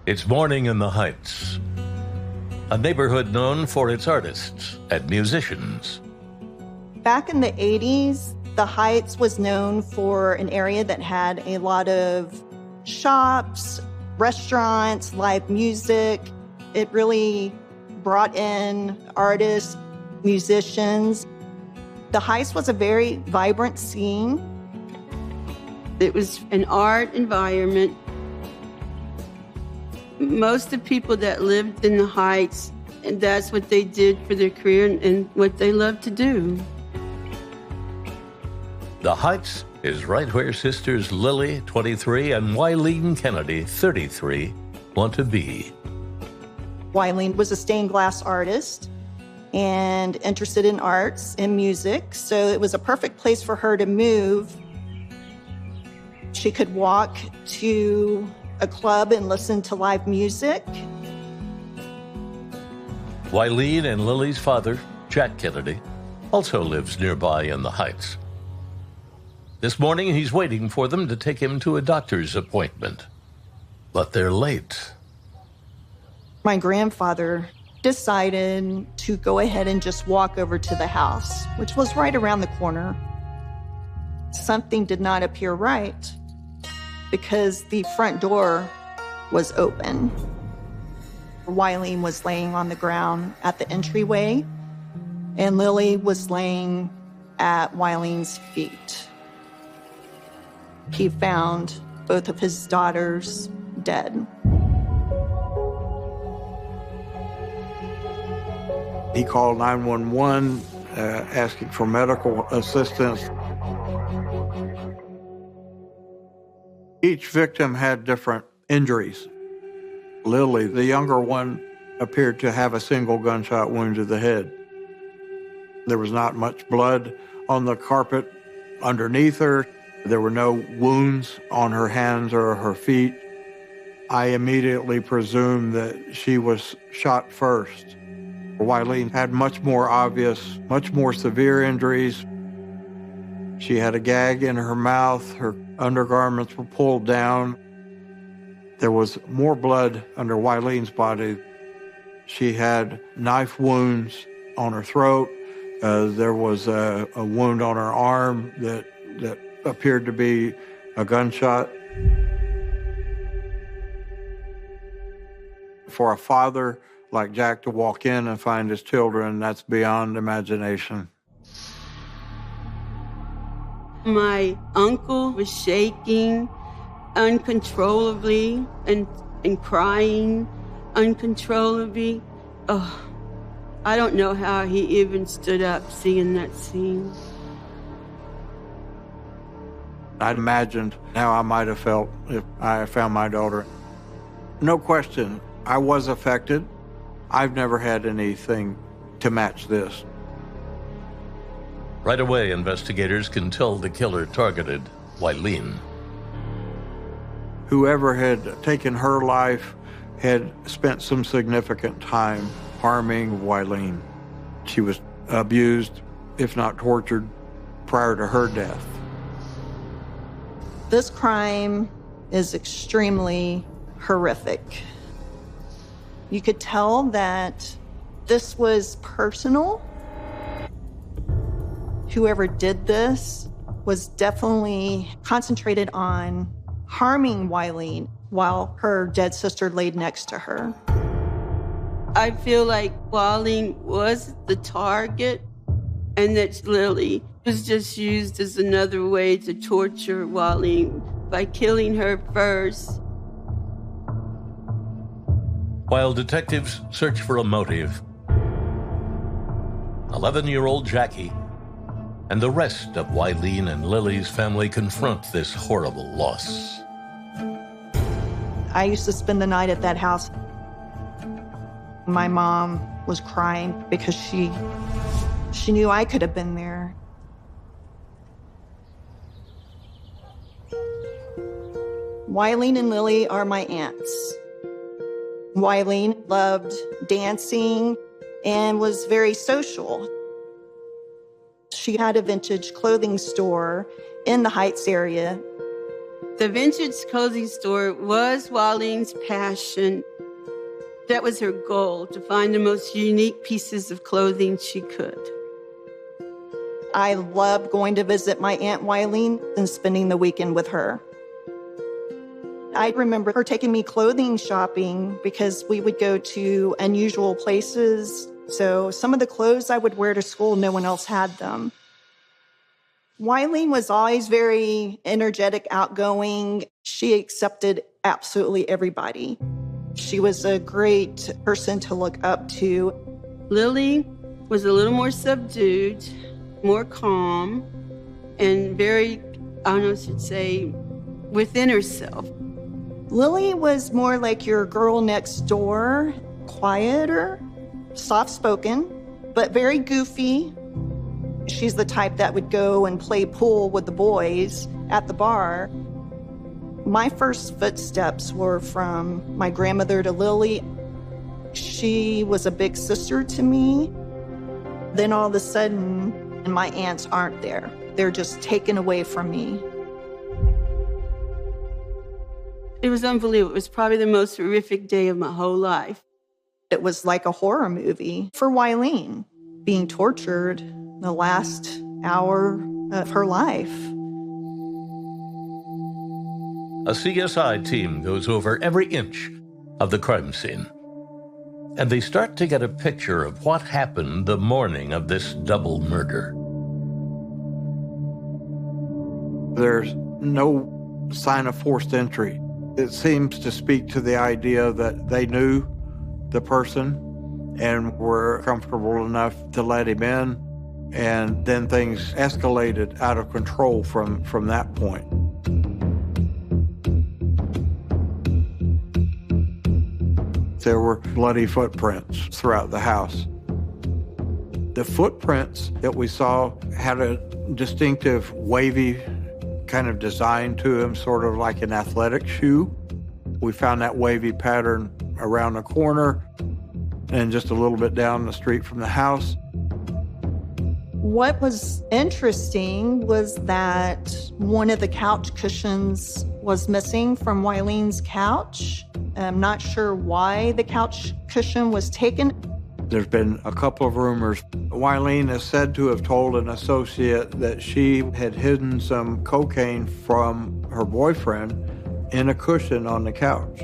It's morning in the Heights, a neighborhood known for its artists and musicians. Back in the 80s, the Heights was known for an area that had a lot of shops, restaurants, live music. It really brought in artists, musicians. The Heights was a very vibrant scene. It was an art environment. Most of the people that lived in the Heights, and that's what they did for their career and what they loved to do. The Heights is right where sisters Lily, 23, and Wileen Kennedy, 33, want to be. Wileen was a stained glass artist and interested in arts and music, so it was a perfect place for her to move. She could walk to a club and listen to live music. Wileen and Lily's father, Jack Kennedy, also lives nearby in the Heights. This morning, he's waiting for them to take him to a doctor's appointment. But they're late. My grandfather decided to go ahead and just walk over to the house, which was right around the corner. Something did not appear right because the front door was open. Wileen was laying on the ground at the entryway, and Lily was laying at Wileen's feet. He found both of his daughters dead. He called 911, asking for medical assistance. Each victim had different injuries. Lily, the younger one, appeared to have a single gunshot wound to the head. There was not much blood on the carpet underneath her. There were no wounds on her hands or her feet. I immediately presumed that she was shot first. Wileen had much more obvious, much more severe injuries. She had a gag in her mouth. Her undergarments were pulled down. There was more blood under Wileen's body. She had knife wounds on her throat. There was a wound on her arm that appeared to be a gunshot. For a father like Jack to walk in and find his children, that's beyond imagination. My uncle was shaking uncontrollably and crying uncontrollably. Oh, I don't know how he even stood up seeing that scene. I imagined how I might have felt if I found my daughter. No question, I was affected. I've never had anything to match this. Right away, investigators can tell the killer targeted Wileen. Whoever had taken her life had spent some significant time harming Wileen. She was abused, if not tortured, prior to her death. This crime is extremely horrific. You could tell that this was personal. Whoever did this was definitely concentrated on harming Wileen while her dead sister laid next to her. I feel like Wileen was the target and that Lily was just used as another way to torture Wileen by killing her first. While detectives search for a motive, 11-year-old Jackie and the rest of Wileen and Lily's family confront this horrible loss. I used to spend the night at that house. My mom was crying because she knew I could have been there. Wileen and Lily are my aunts. Wileen loved dancing and was very social. She had a vintage clothing store in the Heights area. The vintage clothing store was Waleen's passion. That was her goal, to find the most unique pieces of clothing she could. I loved going to visit my Aunt Wileen and spending the weekend with her. I remember her taking me clothing shopping because we would go to unusual places. So some of the clothes I would wear to school, no one else had them. Wileen was always very energetic, outgoing. She accepted absolutely everybody. She was a great person to look up to. Lily was a little more subdued, more calm, and very, I don't know what you'd say, within herself. Lily was more like your girl next door, quieter, soft-spoken, but very goofy. She's the type that would go and play pool with the boys at the bar. My first footsteps were from my grandmother to Lily. She was a big sister to me. Then all of a sudden, my aunts aren't there. They're just taken away from me. It was unbelievable. It was probably the most horrific day of my whole life. It was like a horror movie for Wileen, being tortured the last hour of her life. A CSI team goes over every inch of the crime scene, and they start to get a picture of what happened the morning of this double murder. There's no sign of forced entry. It seems to speak to the idea that they knew the person and were comfortable enough to let him in, and then things escalated out of control from that point. There were bloody footprints throughout the house. The footprints that we saw had a distinctive wavy kind of design to them, sort of like an athletic shoe. We found that wavy pattern around the corner and just a little bit down the street from the house. What was interesting was that one of the couch cushions was missing from Wileen's couch. I'm not sure why the couch cushion was taken. There's been a couple of rumors. Wileen is said to have told an associate that she had hidden some cocaine from her boyfriend in a cushion on the couch.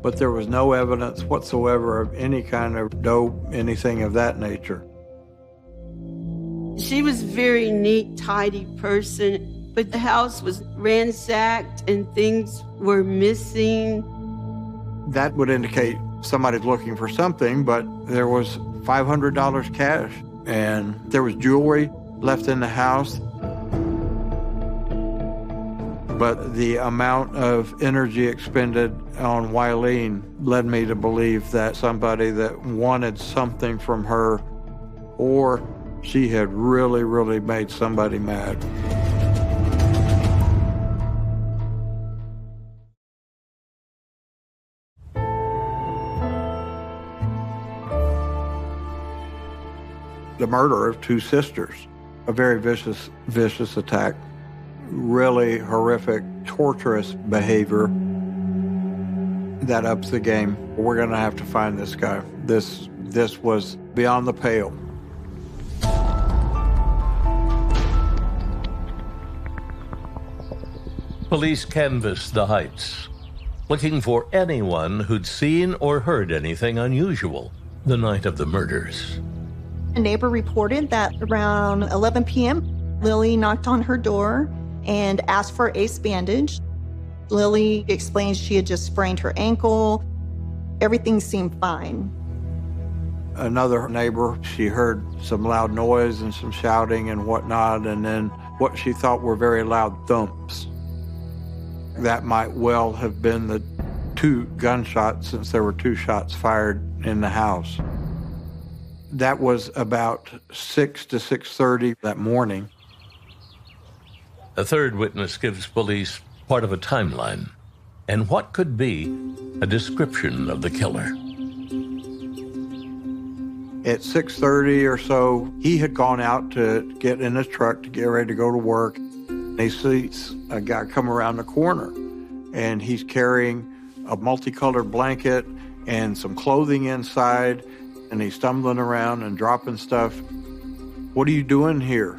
But there was no evidence whatsoever of any kind of dope, anything of that nature. She was a very neat, tidy person, but the house was ransacked and things were missing. That would indicate somebody's looking for something, but there was $500 cash, and there was jewelry left in the house. But the amount of energy expended on Wileen led me to believe that somebody that wanted something from her, or she had really, really made somebody mad. The murder of two sisters, a very vicious attack, really horrific, torturous behavior that ups the game. We're gonna have to find this guy. This was beyond the pale. Police canvassed the Heights, looking for anyone who'd seen or heard anything unusual the night of the murders. A neighbor reported that around 11 p.m., Lily knocked on her door and asked for ace bandage. Lily explained she had just sprained her ankle. Everything seemed fine. Another neighbor, she heard some loud noise and some shouting and whatnot, and then what she thought were very loud thumps. That might well have been the two gunshots, since there were two shots fired in the house. That was about 6 to 6:30 that morning. A third witness gives police part of a timeline and what could be a description of the killer. At 6:30 or so, he had gone out to get in his truck to get ready to go to work. He sees a guy come around the corner. and he's carrying a multicolored blanket and some clothing inside, and he's stumbling around and dropping stuff. What are you doing here?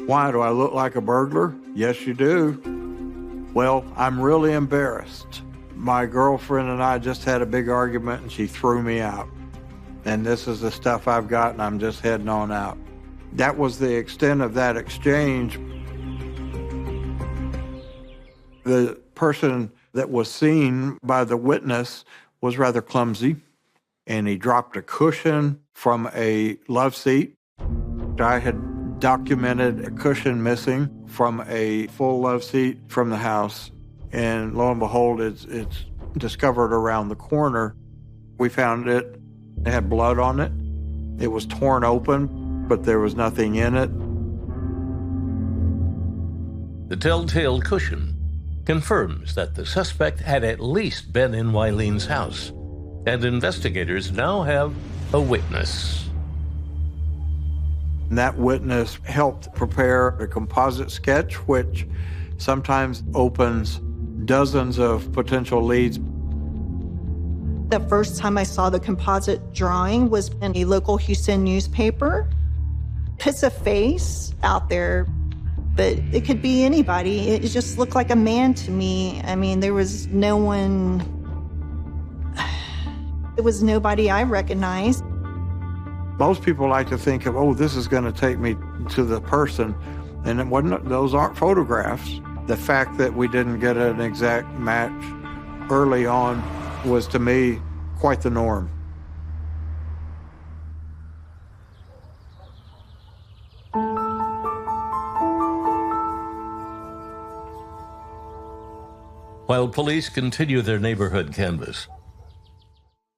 Why, do I look like a burglar? Yes, you do. Well, I'm really embarrassed. My girlfriend and I just had a big argument and she threw me out. And this is the stuff I've got and I'm just heading on out. That was the extent of that exchange. The person that was seen by the witness was rather clumsy, and he dropped a cushion from a love seat. I had documented a cushion missing from a full love seat from the house, and lo and behold, it's discovered around the corner. We found it. It had blood on it. It was torn open, but there was nothing in it. The telltale cushion confirms that the suspect had at least been in Wileen's house, and investigators now have a witness. And that witness helped prepare a composite sketch, which sometimes opens dozens of potential leads. The first time I saw the composite drawing was in a local Houston newspaper. Puts a face out there, but it could be anybody. It just looked like a man to me. I mean, there was no one, it was nobody I recognized. Most people like to think of, oh, this is going to take me to the person. And it wasn't, those aren't photographs. The fact that we didn't get an exact match early on was, to me, quite the norm. While police continue their neighborhood canvass,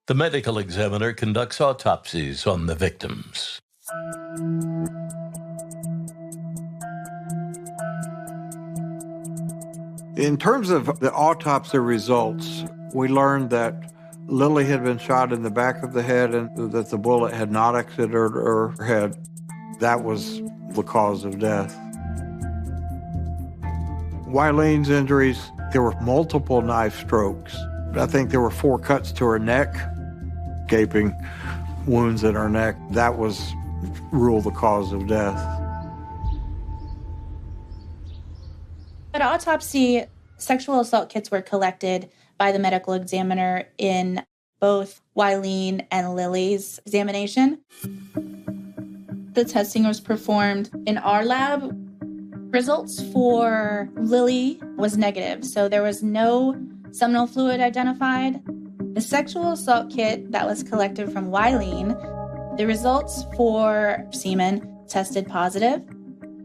the medical examiner conducts autopsies on the victims. In terms of the autopsy results, we learned that Lily had been shot in the back of the head and that the bullet had not exited her head. That was the cause of death. Wileen's injuries, there were multiple knife strokes. I think there were 4 cuts to her neck, gaping wounds in her neck. That was ruled the cause of death. At autopsy, sexual assault kits were collected by the medical examiner in both Wileen and Lily's examination. The testing was performed in our lab. Results for Lily was negative, so there was no seminal fluid identified. The sexual assault kit that was collected from Wileen, the results for semen tested positive.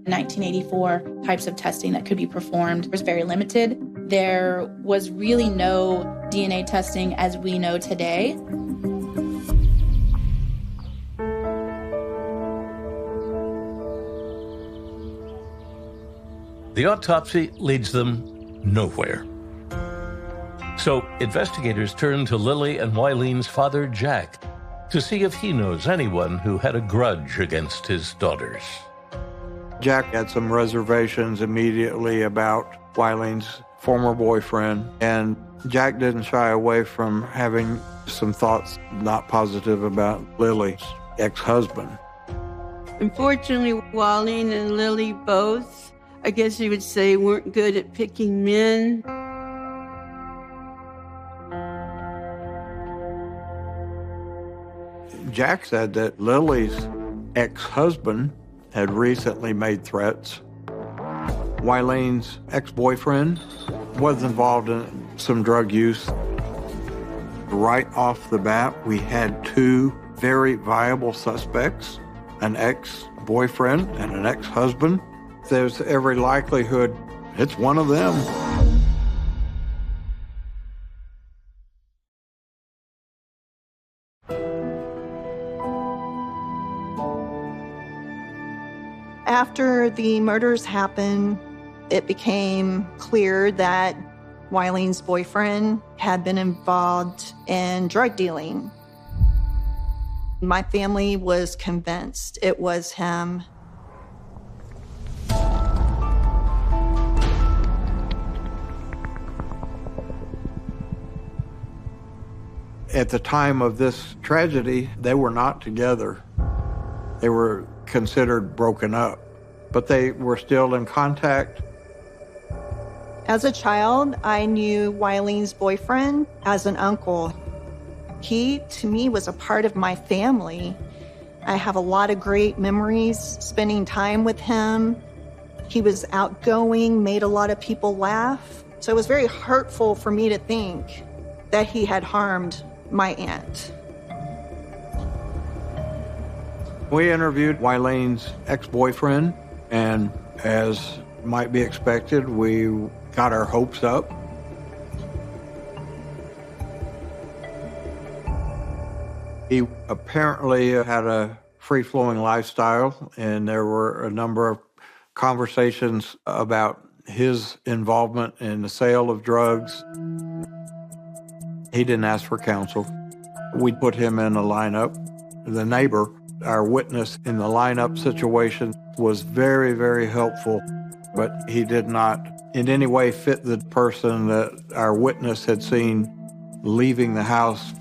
1984 types of testing that could be performed was very limited. There was really no DNA testing as we know today. The autopsy leads them nowhere. So investigators turn to Lily and Wileen's father, Jack, to see if he knows anyone who had a grudge against his daughters. Jack had some reservations immediately about Wileen's former boyfriend, and Jack didn't shy away from having some thoughts not positive about Lily's ex-husband. Unfortunately, Wileen and Lily both, I guess you would say, weren't good at picking men. Jack said that Lily's ex-husband had recently made threats. Wileen's ex-boyfriend was involved in some drug use. Right off the bat, we had 2 very viable suspects, an ex-boyfriend and an ex-husband. There's every likelihood it's one of them. After the murders happened, it became clear that Wileen's boyfriend had been involved in drug dealing. My family was convinced it was him. At the time of this tragedy, they were not together. They were considered broken up, but they were still in contact. As a child, I knew Wileen's boyfriend as an uncle. He, to me, was a part of my family. I have a lot of great memories spending time with him. He was outgoing, made a lot of people laugh. So it was very hurtful for me to think that he had harmed my aunt. We interviewed Wileen's ex-boyfriend, and as might be expected, we got our hopes up. He apparently had a free-flowing lifestyle, and there were a number of conversations about his involvement in the sale of drugs. He didn't ask for counsel. We put him in a lineup. The neighbor, our witness in the lineup situation, was very, very helpful, but he did not in any way fit the person that our witness had seen leaving the house.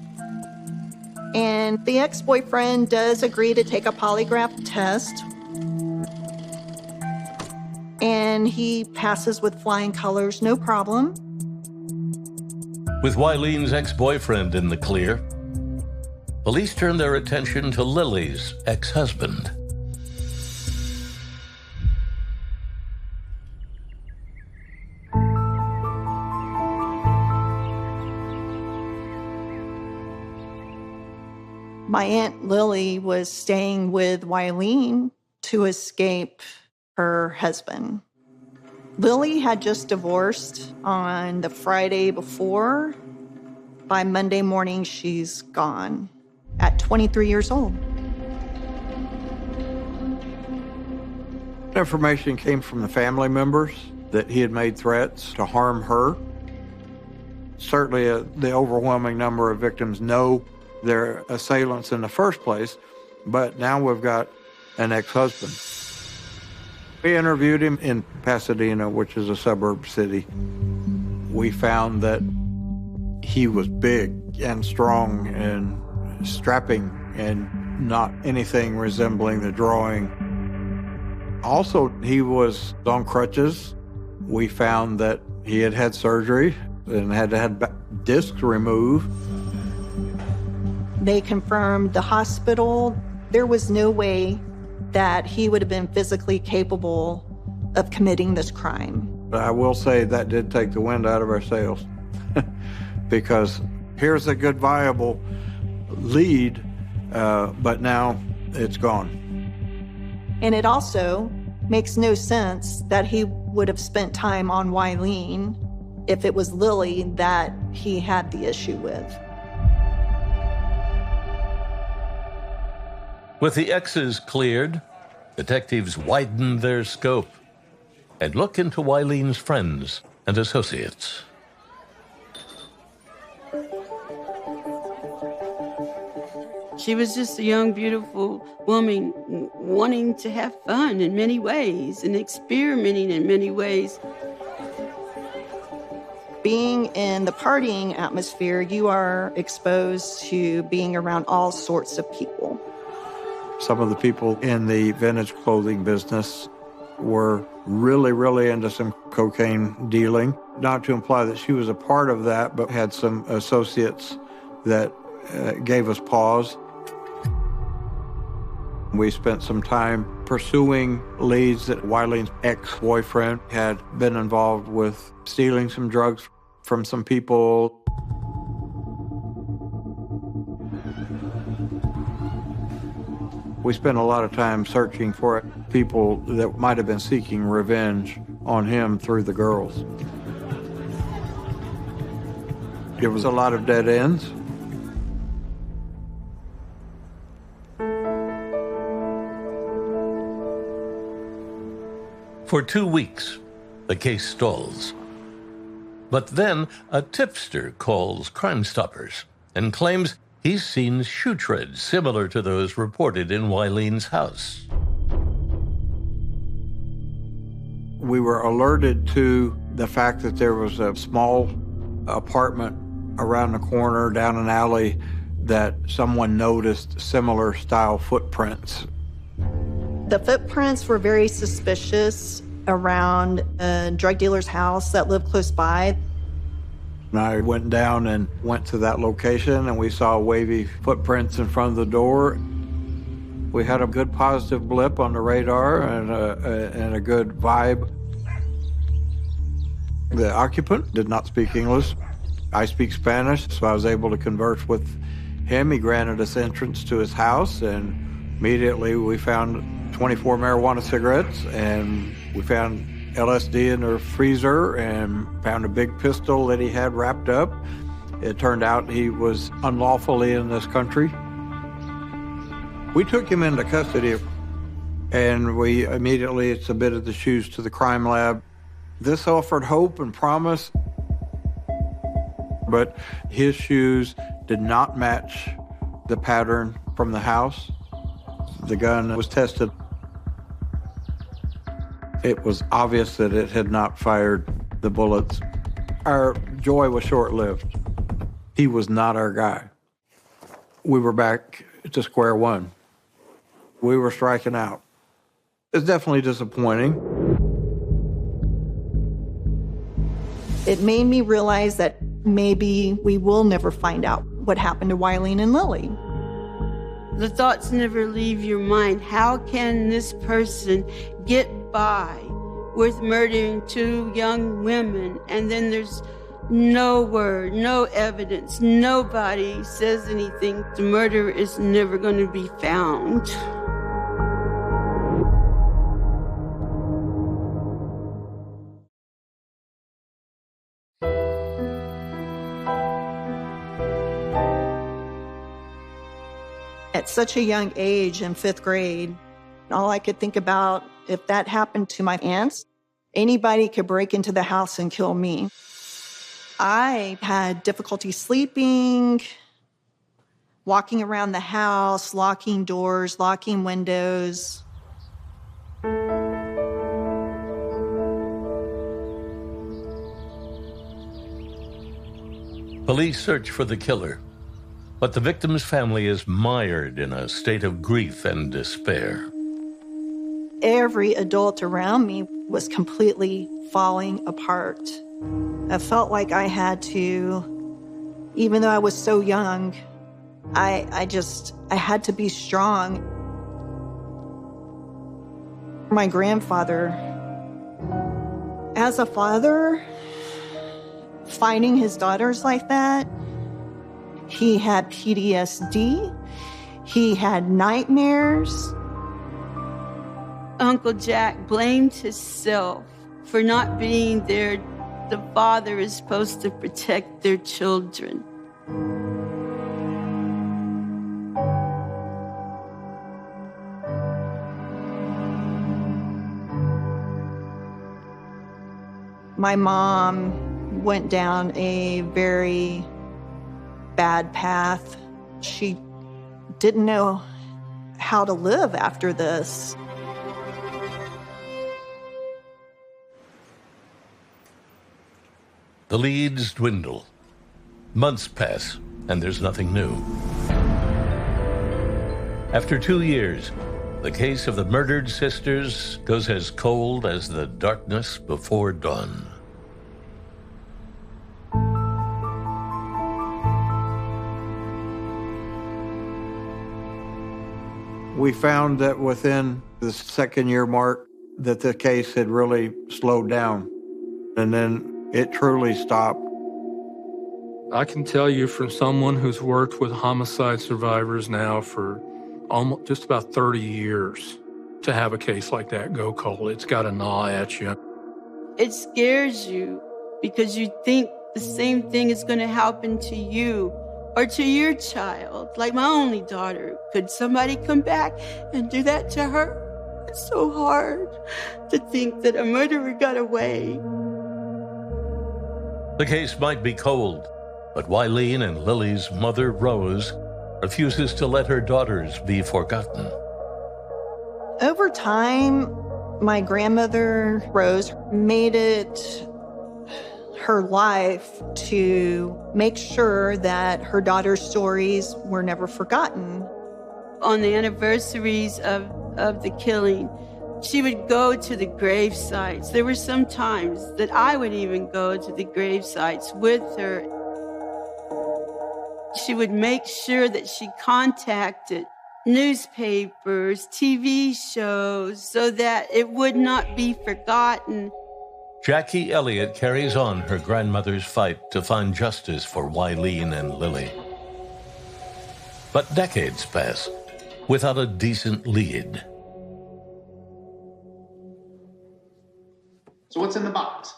And the ex-boyfriend does agree to take a polygraph test. And he passes with flying colors, no problem. With Wileen's ex-boyfriend in the clear, police turn their attention to Lily's ex-husband. My Aunt Lily was staying with Wileen to escape her husband. Lily had just divorced on the Friday before. By Monday morning, she's gone at 23 years old. Information came from the family members that he had made threats to harm her. Certainly, the overwhelming number of victims know their assailants in the first place, but now we've got an ex-husband. We interviewed him in Pasadena, which is a suburb city. We found that he was big and strong and strapping and not anything resembling the drawing. Also, he was on crutches. We found that he had had surgery and had had discs removed. They confirmed the hospital. There was no way that he would have been physically capable of committing this crime. But I will say that did take the wind out of our sails because here's a good, viable lead, but now it's gone. And it also makes no sense that he would have spent time on Wileen if it was Lily that he had the issue with. With the X's cleared, detectives widen their scope and look into Wileen's friends and associates. She was just a young, beautiful woman wanting to have fun in many ways and experimenting in many ways. Being in the partying atmosphere, you are exposed to being around all sorts of people. Some of the people in the vintage clothing business were really, really into some cocaine dealing. Not to imply that she was a part of that, but had some associates that gave us pause. We spent some time pursuing leads that Wileen's ex-boyfriend had been involved with stealing some drugs from some people. We spent a lot of time searching for people that might have been seeking revenge on him through the girls. There was a lot of dead ends. For 2 weeks, the case stalls. But then a tipster calls Crime Stoppers and claims he's seen shoe treads similar to those reported in Wileen's house. We were alerted to the fact that there was a small apartment around the corner, down an alley, that someone noticed similar style footprints. The footprints were very suspicious around a drug dealer's house that lived close by. And I went down and went to that location, and we saw wavy footprints in front of the door. We had a good positive blip on the radar and a good vibe. The occupant did not speak English. I speak Spanish, so I was able to converse with him. He granted us entrance to his house, and immediately we found 24 marijuana cigarettes, and we found LSD in the freezer and found a big pistol that he had wrapped up. It turned out he was unlawfully in this country. We took him into custody, and we immediately submitted the shoes to the crime lab. This offered hope and promise, but his shoes did not match the pattern from the house. The gun was tested. It was obvious that it had not fired the bullets. Our joy was short-lived. He was not our guy. We were back to square one. We were striking out. It's definitely disappointing. It made me realize that maybe we will never find out what happened to Wileen and Lily. The thoughts never leave your mind. How can this person get by with murdering two young women, and then there's no word, no evidence, nobody says anything? The murderer is never going to be found. At such a young age, in 5th grade, all I could think about, if that happened to my aunts, anybody could break into the house and kill me. I had difficulty sleeping, walking around the house, locking doors, locking windows. Police search for the killer, but the victim's family is mired in a state of grief and despair. Every adult around me was completely falling apart. I felt like I had to, even though I was so young, I had to be strong. My grandfather, as a father, finding his daughters like that, he had PTSD, he had nightmares. Uncle Jack blamed himself for not being there. The father is supposed to protect their children. My mom went down a very bad path. She didn't know how to live after this. The leads dwindle. Months pass, and there's nothing new. After 2 years, the case of the murdered sisters goes as cold as the darkness before dawn. We found that within the 2nd year mark that the case had really slowed down, and then it truly stopped. I can tell you from someone who's worked with homicide survivors now for almost just about 30 years, to have a case like that go cold, it's got to gnaw at you. It scares you because you think the same thing is going to happen to you or to your child. Like my only daughter, could somebody come back and do that to her? It's so hard to think that a murderer got away. The case might be cold, but Wileen and Lily's mother, Rose, refuses to let her daughters be forgotten. Over time, my grandmother, Rose, made it her life to make sure that her daughter's stories were never forgotten. On the anniversaries of the killing, she would go to the grave sites. There were some times that I would even go to the grave sites with her. She would make sure that she contacted newspapers, TV shows, so that it would not be forgotten. Jackie Elliott carries on her grandmother's fight to find justice for Wileen and Lily. But decades pass without a decent lead. So what's in the box?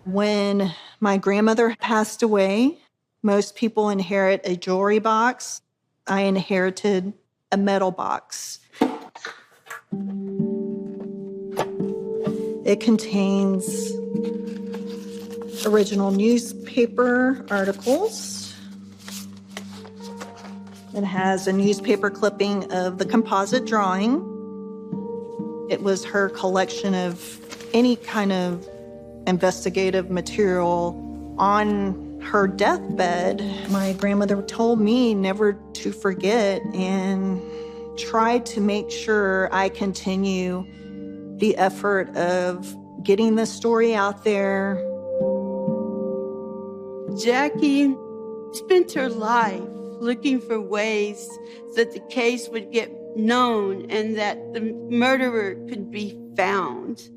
When my grandmother passed away, most people inherit a jewelry box. I inherited a metal box. It contains original newspaper articles. It has a newspaper clipping of the composite drawing. It was her collection of any kind of investigative material on her deathbed. My grandmother told me never to forget and tried to make sure I continue the effort of getting the story out there. Jackie spent her life looking for ways that the case would get known and that the murderer could be found.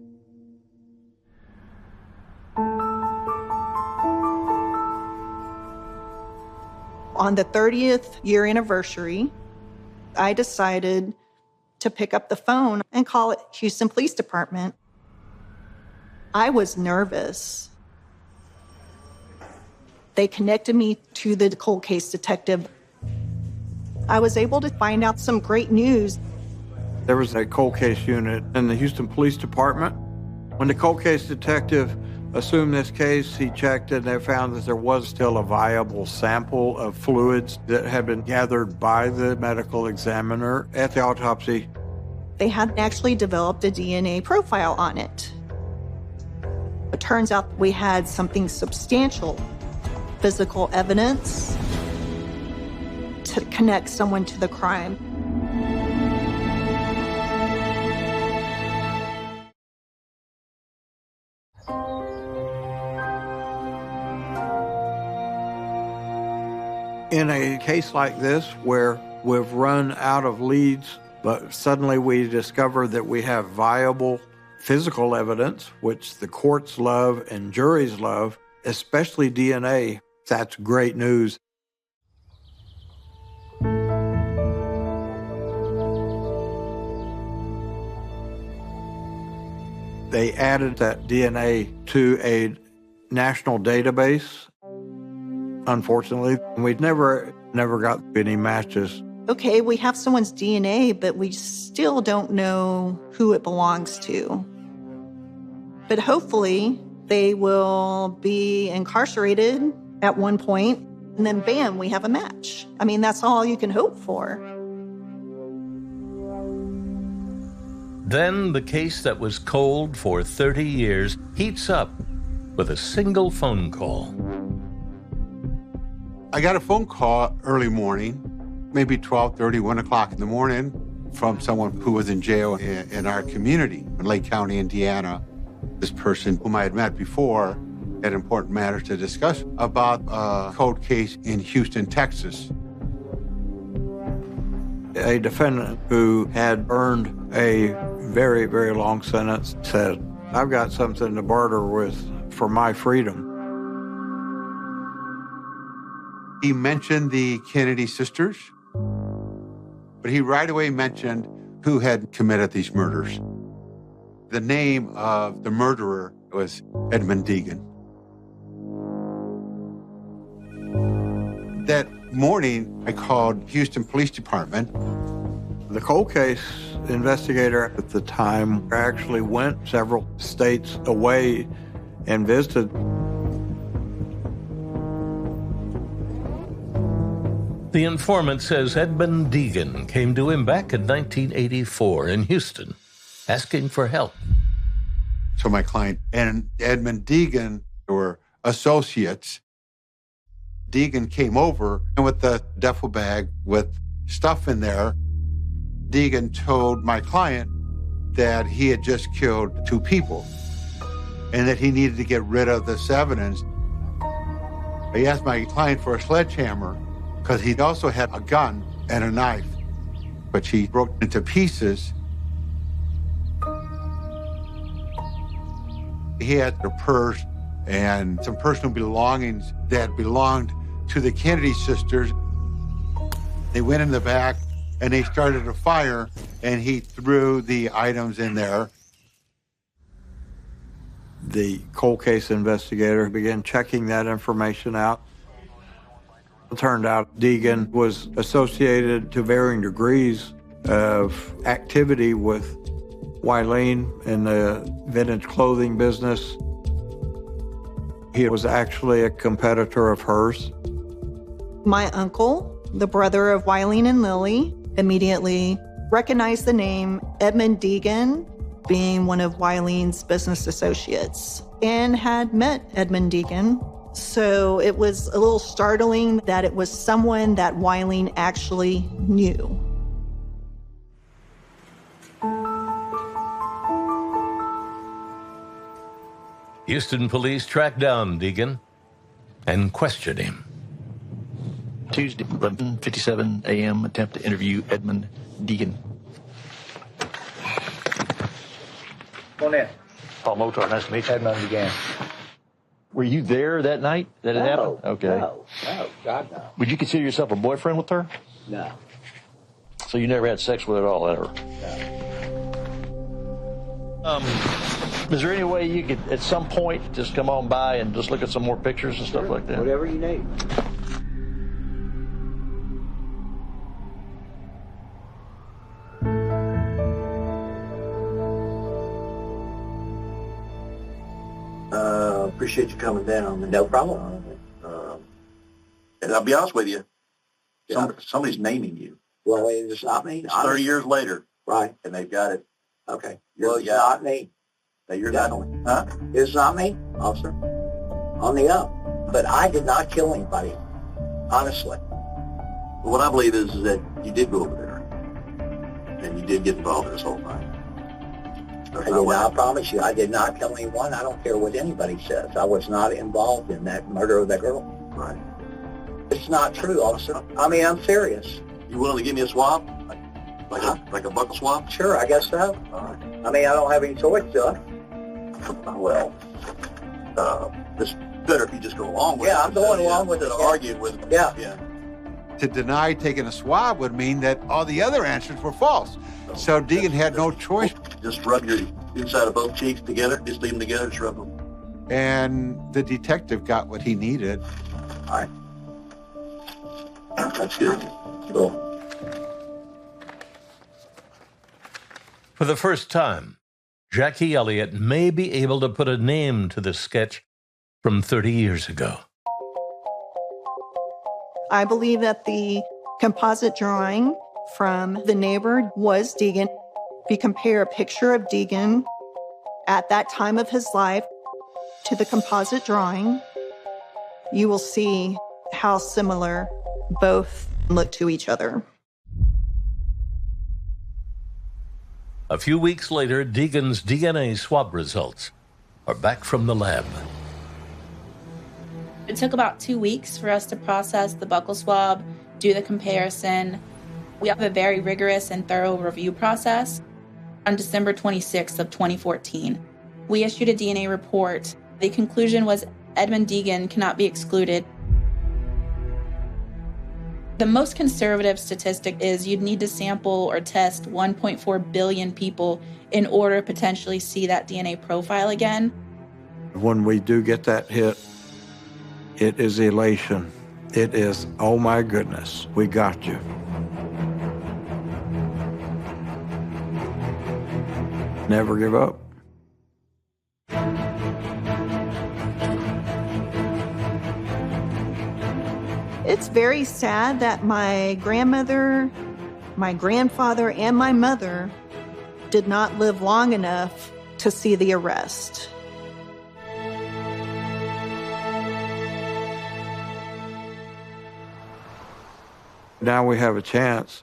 On the 30th year anniversary, I decided to pick up the phone and call it Houston Police Department. I was nervous. They connected me to the cold case detective. I was able to find out some great news. There was a cold case unit in the Houston Police Department. When the cold case detective assumed this case, he checked and they found that there was still a viable sample of fluids that had been gathered by the medical examiner at the autopsy. They had actually developed a DNA profile on it. It turns out we had something substantial, physical evidence to connect someone to the crime. In a case like this, where we've run out of leads, but suddenly we discover that we have viable physical evidence, which the courts love and juries love, especially DNA, that's great news. They added that DNA to a national database. Unfortunately, we never got any matches. Okay, we have someone's DNA, but we still don't know who it belongs to. But hopefully, they will be incarcerated at one point, and then bam, we have a match. I mean, that's all you can hope for. Then the case that was cold for 30 years heats up with a single phone call. I got a phone call early morning, maybe 12:30, 1 o'clock in the morning, from someone who was in jail in our community in Lake County, Indiana. This person whom I had met before had important matters to discuss about a cold case in Houston, Texas. A defendant who had earned a very, very long sentence said, "I've got something to barter with for my freedom." He mentioned the Kennedy sisters, but he right away mentioned who had committed these murders. The name of the murderer was Edmund Deegan. That morning, I called Houston Police Department. The cold case investigator at the time actually went several states away and visited. The informant says Edmund Deegan came to him back in 1984 in Houston, asking for help. So my client and Edmund Deegan were associates. Deegan came over and with the duffel bag with stuff in there, Deegan told my client that he had just killed 2 people and that he needed to get rid of this evidence. He asked my client for a sledgehammer because he also had a gun and a knife, but she broke into pieces. He had a purse and some personal belongings that belonged to the Kennedy sisters. They went in the back and they started a fire, and he threw the items in there. The cold case investigator began checking that information out. It turned out Deegan was associated to varying degrees of activity with Wileen in the vintage clothing business. He was actually a competitor of hers. My uncle, the brother of Wileen and Lily, immediately recognized the name Edmund Deegan, being one of Wileen's business associates, and had met Edmund Deegan. So it was a little startling that it was someone that Wileen actually knew. Houston police tracked down Deegan and questioned him. Tuesday, 11:57 a.m., attempt to interview Edmund Deegan. Come on in. Paul Motor, nice to meet you. Edmund Deegan. Were you there that night that it happened? Okay. No, God, no. Would you consider yourself a boyfriend with her? No. So you never had sex with her at all, ever? No. Is there any way you could, at some point, just come on by and just look at some more pictures and stuff like that? Whatever you need. Appreciate you coming down. No problem. And I'll be honest with you, somebody's naming you. Well, it's not me. It's 30 years later. Right. And they've got it. Okay. Well, it's not me. No, you're not. Huh? It's not me, officer. On the up. But I did not kill anybody. Honestly. Well, what I believe is that you did go over there. And you did get involved in this whole thing. I promise you, I did not kill anyone. I don't care what anybody says. I was not involved in that murder of that girl. Right. It's not true, officer. I mean, I'm serious. You willing to give me a swab? Like a buckle swab? Sure, I guess so. All right. I mean, I don't have any choice, do I? Well, it's better if you just go along with it. Yeah, I'm going along with it. Arguing with it. Yeah. To deny taking a swab would mean that all the other answers were false. So Deegan had no choice. Just rub your inside of both cheeks together. Just leave them together. Just rub them. And the detective got what he needed. All right. That's good. Cool. For the first time, Jackie Elliott may be able to put a name to the sketch from 30 years ago. I believe that the composite drawing from the neighbor was Deegan. If you compare a picture of Deegan at that time of his life to the composite drawing, you will see how similar both look to each other. A few weeks later, Deegan's DNA swab results are back from the lab. It took about 2 weeks for us to process the buccal swab, do the comparison. We have a very rigorous and thorough review process. On December 26th of 2014, we issued a DNA report. The conclusion was Edmund Deegan cannot be excluded. The most conservative statistic is you'd need to sample or test 1.4 billion people in order to potentially see that DNA profile again. When we do get that hit, it is elation. It is, oh my goodness, we got you. Never give up. It's very sad that my grandmother, my grandfather, and my mother did not live long enough to see the arrest. Now we have a chance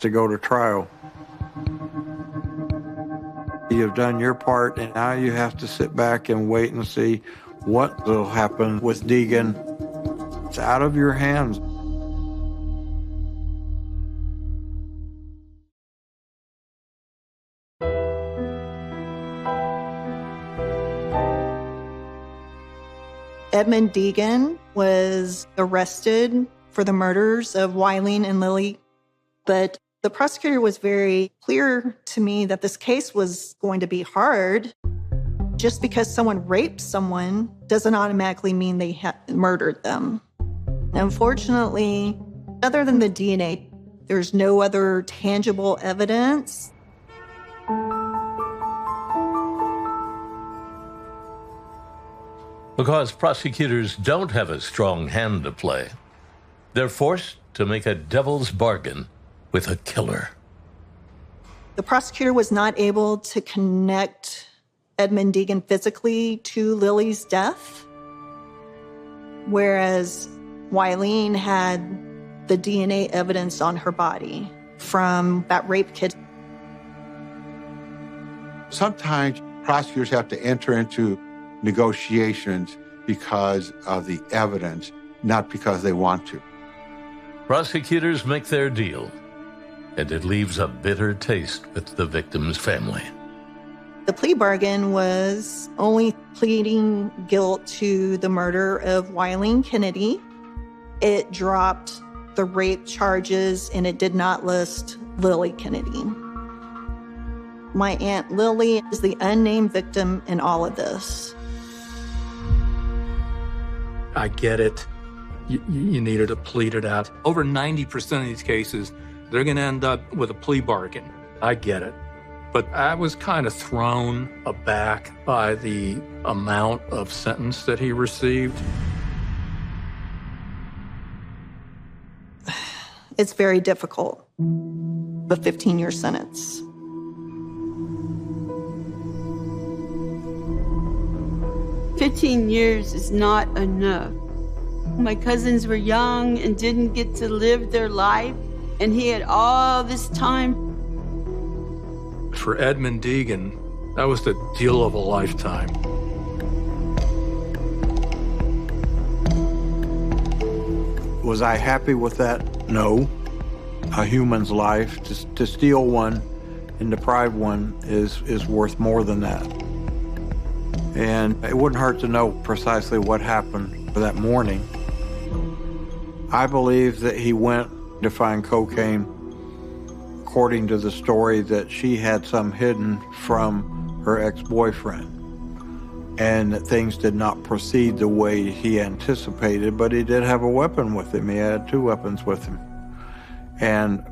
to go to trial. You've done your part, and now you have to sit back and wait and see what will happen with Deegan. It's out of your hands. Edmund Deegan was arrested for the murders of Wileen and Lily, but the prosecutor was very clear to me that this case was going to be hard. Just because someone raped someone doesn't automatically mean they murdered them. Unfortunately, other than the DNA, there's no other tangible evidence. Because prosecutors don't have a strong hand to play, they're forced to make a devil's bargain with a killer. The prosecutor was not able to connect Edmund Deegan physically to Lily's death, whereas Wileen had the DNA evidence on her body from that rape kit. Sometimes prosecutors have to enter into negotiations because of the evidence, not because they want to. Prosecutors make their deal, and it leaves a bitter taste with the victim's family. The plea bargain was only pleading guilt to the murder of Wileen Kennedy. It dropped the rape charges, and it did not list Lily Kennedy. My Aunt Lily is the unnamed victim in all of this. I get it. You needed to plead it out. Over 90% of these cases, they're going to end up with a plea bargain. I get it. But I was kind of thrown aback by the amount of sentence that he received. It's very difficult, the 15-year sentence. "15 years is not enough. My cousins were young and didn't get to live their life, and he had all this time." For Edmund Deegan, that was the deal of a lifetime. Was I happy with that? No. A human's life, to steal one and deprive one is worth more than that. And it wouldn't hurt to know precisely what happened that morning. I believe that he went to find cocaine, according to the story that she had some hidden from her ex-boyfriend, and that things did not proceed the way he anticipated, but he did have a weapon with him. He had 2 weapons with him. And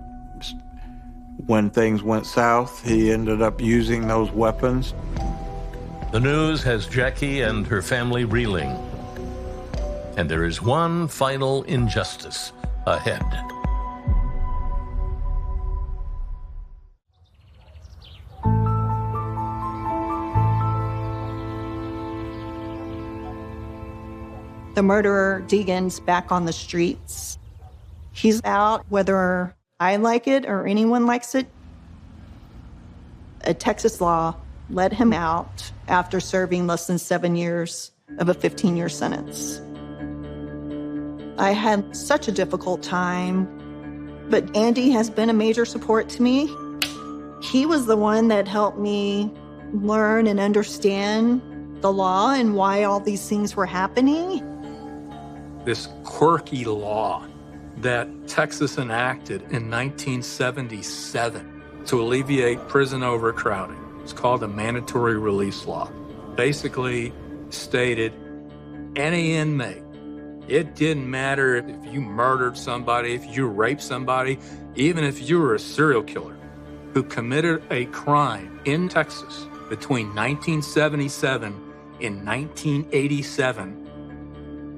when things went south, he ended up using those weapons. The news has Jackie and her family reeling. And there is one final injustice ahead. The murderer, Deegan's back on the streets. He's out whether I like it or anyone likes it. A Texas law let him out after serving less than 7 years of a 15-year sentence. I had such a difficult time, but Andy has been a major support to me. He was the one that helped me learn and understand the law and why all these things were happening. This quirky law that Texas enacted in 1977 to alleviate prison overcrowding. It's called the Mandatory Release Law. Basically stated any inmate, it didn't matter if you murdered somebody, if you raped somebody, even if you were a serial killer who committed a crime in Texas between 1977 and 1987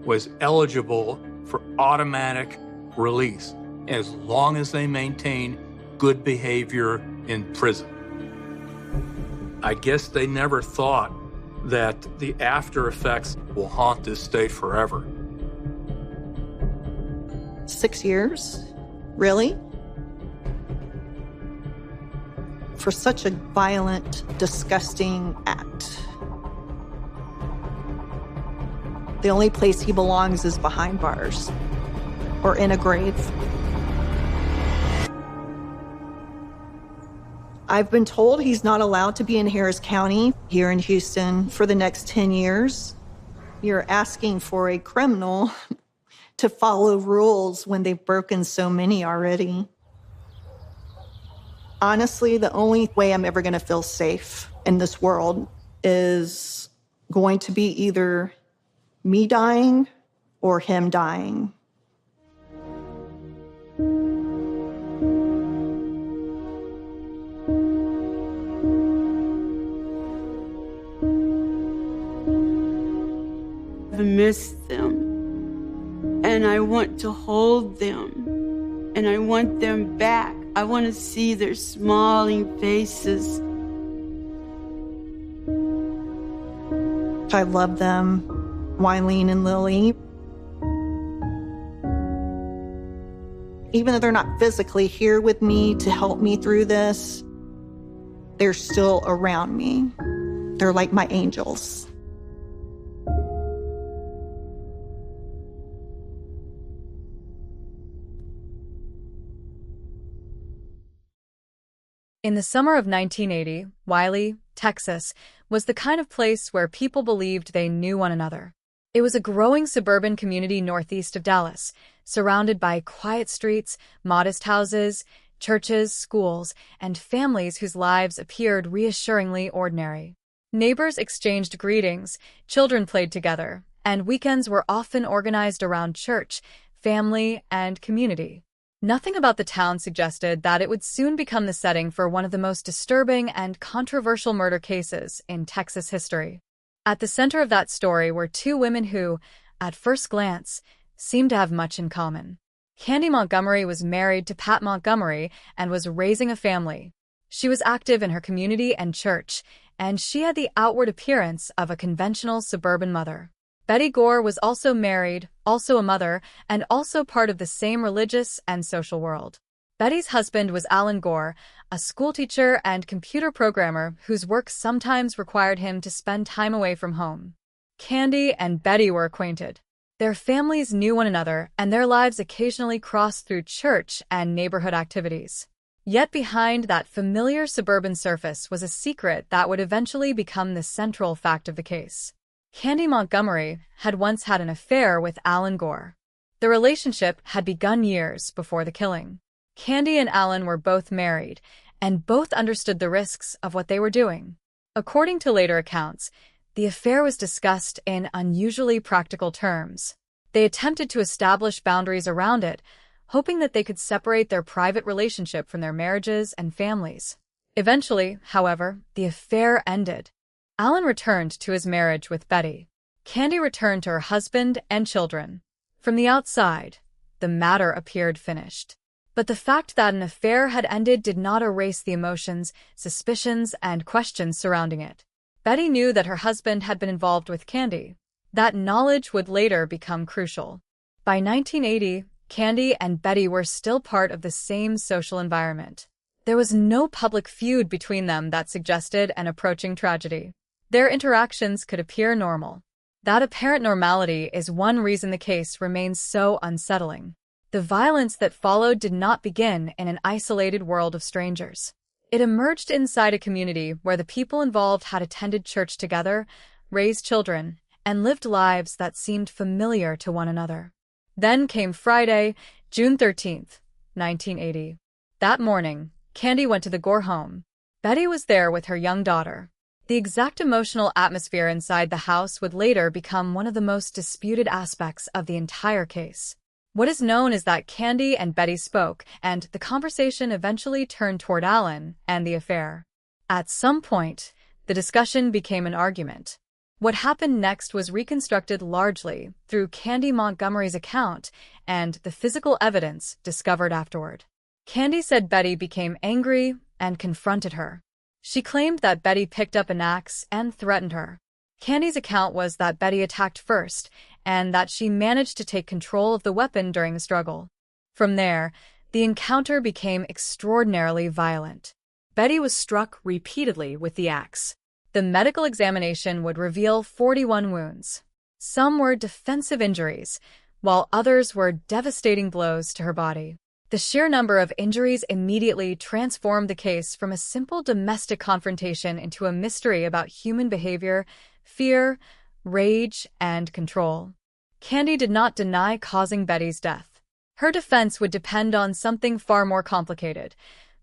was eligible for automatic release as long as they maintain good behavior in prison. I guess they never thought that the after effects will haunt this state forever. 6 years Really? For such a violent, disgusting act. The only place he belongs is behind bars or in a grave. I've been told he's not allowed to be in Harris County here in Houston for the next 10 years. You're asking for a criminal to follow rules when they've broken so many already. Honestly, the only way I'm ever going to feel safe in this world is going to be either me dying or him dying. I miss them, and I want to hold them, and I want them back. I want to see their smiling faces. I love them, Wileen and Lily. Even though they're not physically here with me to help me through this, they're still around me. They're like my angels. In the summer of 1980, Wiley, Texas, was the kind of place where people believed they knew one another. It was a growing suburban community northeast of Dallas, surrounded by quiet streets, modest houses, churches, schools, and families whose lives appeared reassuringly ordinary. Neighbors exchanged greetings, children played together, and weekends were often organized around church, family, and community. Nothing about the town suggested that it would soon become the setting for one of the most disturbing and controversial murder cases in Texas history. At the center of that story were two women who, at first glance, seemed to have much in common. Candy Montgomery was married to Pat Montgomery and was raising a family. She was active in her community and church, and she had the outward appearance of a conventional suburban mother. Betty Gore was also married, also a mother, and also part of the same religious and social world. Betty's husband was Alan Gore, a schoolteacher and computer programmer whose work sometimes required him to spend time away from home. Candy and Betty were acquainted. Their families knew one another, and their lives occasionally crossed through church and neighborhood activities. Yet behind that familiar suburban surface was a secret that would eventually become the central fact of the case. Candy Montgomery had once had an affair with Alan Gore. The relationship had begun years before the killing. Candy and Alan were both married, and both understood the risks of what they were doing. According to later accounts, the affair was discussed in unusually practical terms. They attempted to establish boundaries around it, hoping that they could separate their private relationship from their marriages and families. Eventually, however, the affair ended. Alan returned to his marriage with Betty. Candy returned to her husband and children. From the outside, the matter appeared finished. But the fact that an affair had ended did not erase the emotions, suspicions, and questions surrounding it. Betty knew that her husband had been involved with Candy. That knowledge would later become crucial. By 1980, Candy and Betty were still part of the same social environment. There was no public feud between them that suggested an approaching tragedy. Their interactions could appear normal. That apparent normality is one reason the case remains so unsettling. The violence that followed did not begin in an isolated world of strangers. It emerged inside a community where the people involved had attended church together, raised children, and lived lives that seemed familiar to one another. Then came Friday, June 13th, 1980. That morning, Candy went to the Gore home. Betty was there with her young daughter. The exact emotional atmosphere inside the house would later become one of the most disputed aspects of the entire case. What is known is that Candy and Betty spoke, and the conversation eventually turned toward Alan and the affair. At some point, the discussion became an argument. What happened next was reconstructed largely through Candy Montgomery's account and the physical evidence discovered afterward. Candy said Betty became angry and confronted her. She claimed that Betty picked up an axe and threatened her. Candy's account was that Betty attacked first, and that she managed to take control of the weapon during the struggle. From there, The encounter became extraordinarily violent. Betty was struck repeatedly with the axe. The medical examination would reveal 41 wounds. Some were defensive injuries, while others were devastating blows to her body. The sheer number of injuries immediately transformed the case from a simple domestic confrontation into a mystery about human behavior, fear, rage, and control. Candy did not deny causing Betty's death. Her defense would depend on something far more complicated: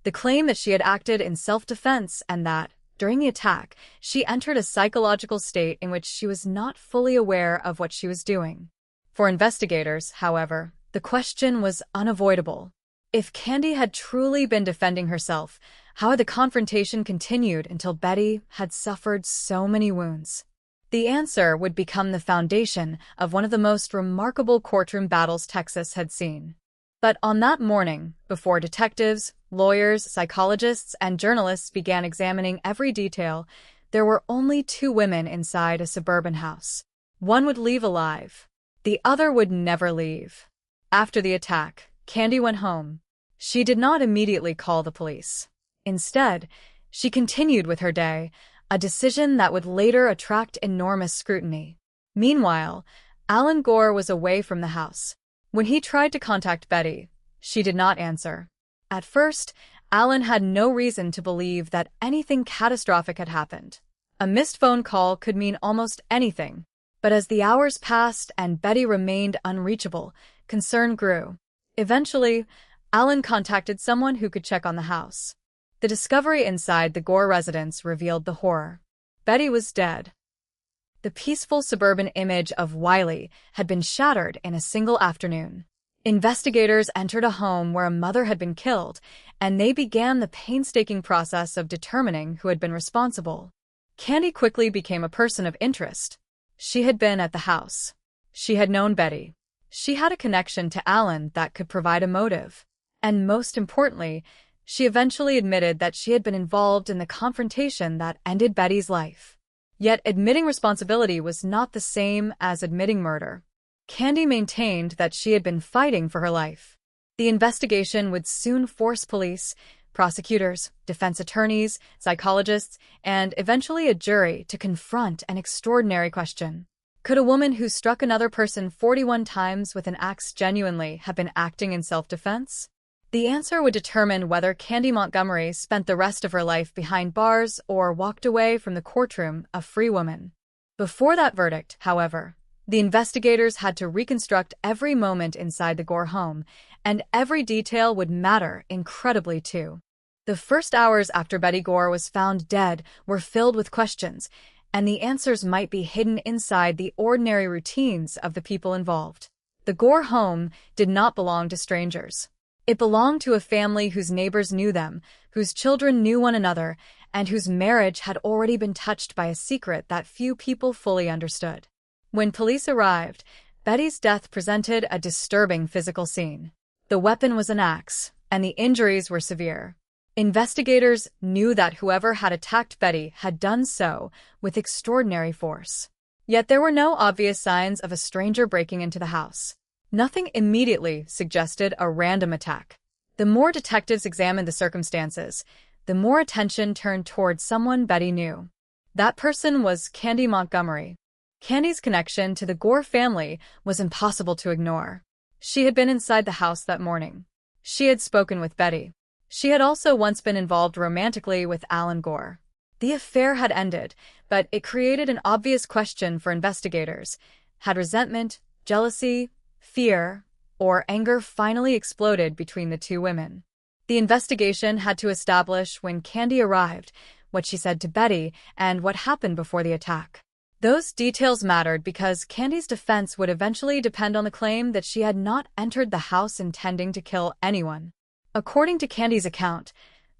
the claim that she had acted in self-defense and that, during the attack, she entered a psychological state in which she was not fully aware of what she was doing. For investigators, however, the question was unavoidable. If Candy had truly been defending herself, how had the confrontation continued until Betty had suffered so many wounds? The answer would become the foundation of one of the most remarkable courtroom battles Texas had seen. But on that morning, before detectives, lawyers, psychologists, and journalists began examining every detail, there were only two women inside a suburban house. One would leave alive. The other would never leave. After the attack, Candy went home. She did not immediately call the police. Instead, she continued with her day, a decision that would later attract enormous scrutiny. Meanwhile, Alan Gore was away from the house. When he tried to contact Betty, she did not answer. At first, Alan had no reason to believe that anything catastrophic had happened. A missed phone call could mean almost anything. But as the hours passed and Betty remained unreachable, concern grew. Eventually, Alan contacted someone who could check on the house. The discovery inside the Gore residence revealed the horror. Betty was dead. The peaceful suburban image of Wiley had been shattered in a single afternoon. Investigators entered a home where a mother had been killed, and they began the painstaking process of determining who had been responsible. Candy quickly became a person of interest. She had been at the house. She had known Betty. She had a connection to Alan that could provide a motive. And most importantly, she eventually admitted that she had been involved in the confrontation that ended Betty's life. Yet admitting responsibility was not the same as admitting murder. Candy maintained that she had been fighting for her life. The investigation would soon force police, prosecutors, defense attorneys, psychologists, and eventually a jury to confront an extraordinary question. Could a woman who struck another person 41 times with an axe genuinely have been acting in self-defense? The answer would determine whether Candy Montgomery spent the rest of her life behind bars or walked away from the courtroom a free woman. Before that verdict, however, the investigators had to reconstruct every moment inside the Gore home, and every detail would matter incredibly too. The first hours after Betty Gore was found dead were filled with questions, and the answers might be hidden inside the ordinary routines of the people involved. The Gore home did not belong to strangers. It belonged to a family whose neighbors knew them, whose children knew one another, and whose marriage had already been touched by a secret that few people fully understood. When police arrived, Betty's death presented a disturbing physical scene. The weapon was an axe, and the injuries were severe. Investigators knew that whoever had attacked Betty had done so with extraordinary force. Yet there were no obvious signs of a stranger breaking into the house. Nothing immediately suggested a random attack. The more detectives examined the circumstances, the more attention turned toward someone Betty knew. That person was Candy Montgomery. Candy's connection to the Gore family was impossible to ignore. She had been inside the house that morning. She had spoken with Betty. She had also once been involved romantically with Alan Gore. The affair had ended, but it created an obvious question for investigators. Had resentment, jealousy, fear, or anger finally exploded between the two women? The investigation had to establish when Candy arrived, what she said to Betty, and what happened before the attack. Those details mattered because Candy's defense would eventually depend on the claim that she had not entered the house intending to kill anyone. According to Candy's account,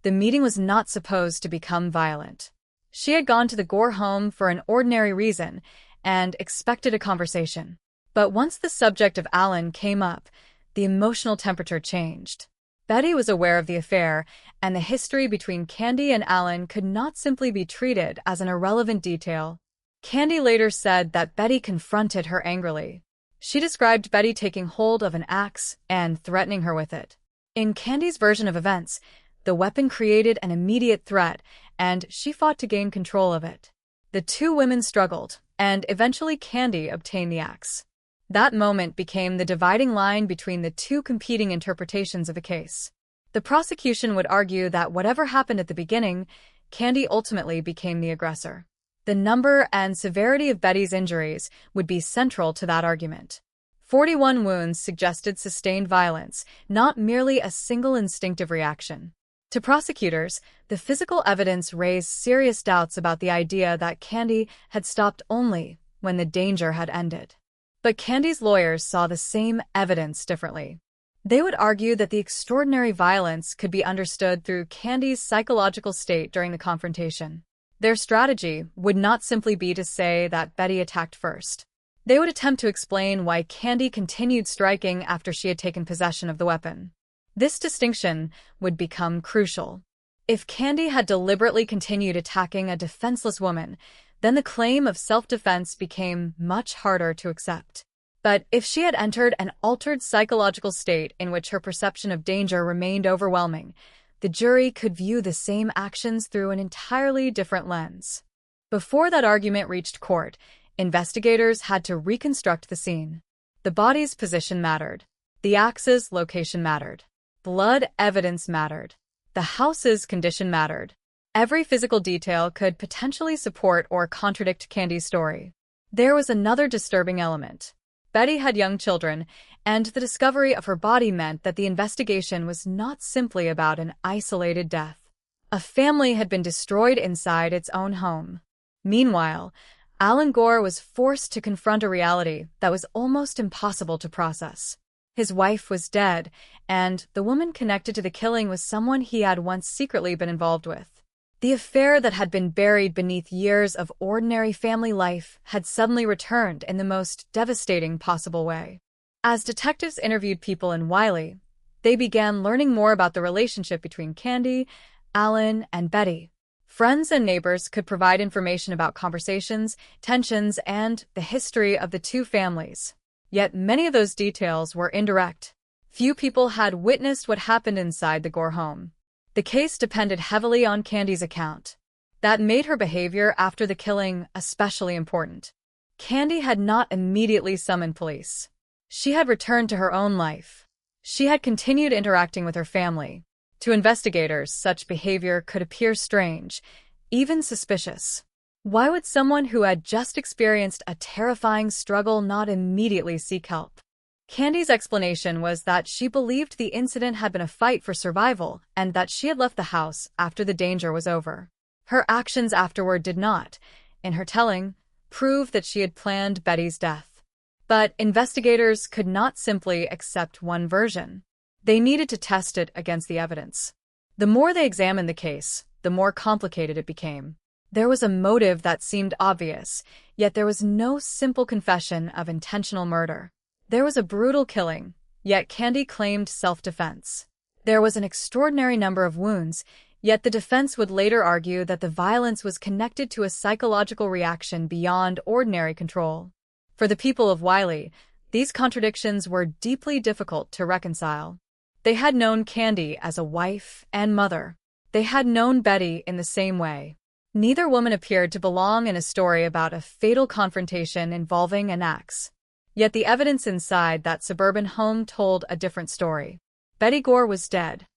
the meeting was not supposed to become violent. She had gone to the Gore home for an ordinary reason and expected a conversation. But once the subject of Alan came up, the emotional temperature changed. Betty was aware of the affair, and the history between Candy and Alan could not simply be treated as an irrelevant detail. Candy later said that Betty confronted her angrily. She described Betty taking hold of an axe and threatening her with it. In Candy's version of events, the weapon created an immediate threat, and she fought to gain control of it. The two women struggled, and eventually Candy obtained the axe. That moment became the dividing line between the two competing interpretations of the case. The prosecution would argue that whatever happened at the beginning, Candy ultimately became the aggressor. The number and severity of Betty's injuries would be central to that argument. 41 wounds suggested sustained violence, not merely a single instinctive reaction. To prosecutors, the physical evidence raised serious doubts about the idea that Candy had stopped only when the danger had ended. But Candy's lawyers saw the same evidence differently. They would argue that the extraordinary violence could be understood through Candy's psychological state during the confrontation. Their strategy would not simply be to say that Betty attacked first. They would attempt to explain why Candy continued striking after she had taken possession of the weapon. This distinction would become crucial. If Candy had deliberately continued attacking a defenseless woman, then the claim of self-defense became much harder to accept. But if she had entered an altered psychological state in which her perception of danger remained overwhelming, the jury could view the same actions through an entirely different lens. Before that argument reached court, investigators had to reconstruct the scene. The body's position mattered. The axe's location mattered. Blood evidence mattered. The house's condition mattered. Every physical detail could potentially support or contradict Candy's story. There was another disturbing element. Betty had young children, and the discovery of her body meant that the investigation was not simply about an isolated death. A family had been destroyed inside its own home. Meanwhile, Alan Gore was forced to confront a reality that was almost impossible to process. His wife was dead, and the woman connected to the killing was someone he had once secretly been involved with. The affair that had been buried beneath years of ordinary family life had suddenly returned in the most devastating possible way. As detectives interviewed people in Wiley, they began learning more about the relationship between Candy, Alan, and Betty. Friends and neighbors could provide information about conversations, tensions, and the history of the two families. Yet many of those details were indirect. Few people had witnessed what happened inside the Gore home. The case depended heavily on Candy's account. That made her behavior after the killing especially important. Candy had not immediately summoned police. She had returned to her own life. She had continued interacting with her family. To investigators, such behavior could appear strange, even suspicious. Why would someone who had just experienced a terrifying struggle not immediately seek help? Candy's explanation was that she believed the incident had been a fight for survival and that she had left the house after the danger was over. Her actions afterward did not, in her telling, prove that she had planned Betty's death. But investigators could not simply accept one version. They needed to test it against the evidence. The more they examined the case, the more complicated it became. There was a motive that seemed obvious, yet there was no simple confession of intentional murder. There was a brutal killing, yet Candy claimed self-defense. There was an extraordinary number of wounds, yet the defense would later argue that the violence was connected to a psychological reaction beyond ordinary control. For the people of Wiley, these contradictions were deeply difficult to reconcile. They had known Candy as a wife and mother. They had known Betty in the same way. Neither woman appeared to belong in a story about a fatal confrontation involving an axe. Yet the evidence inside that suburban home told a different story. Betty Gore was dead.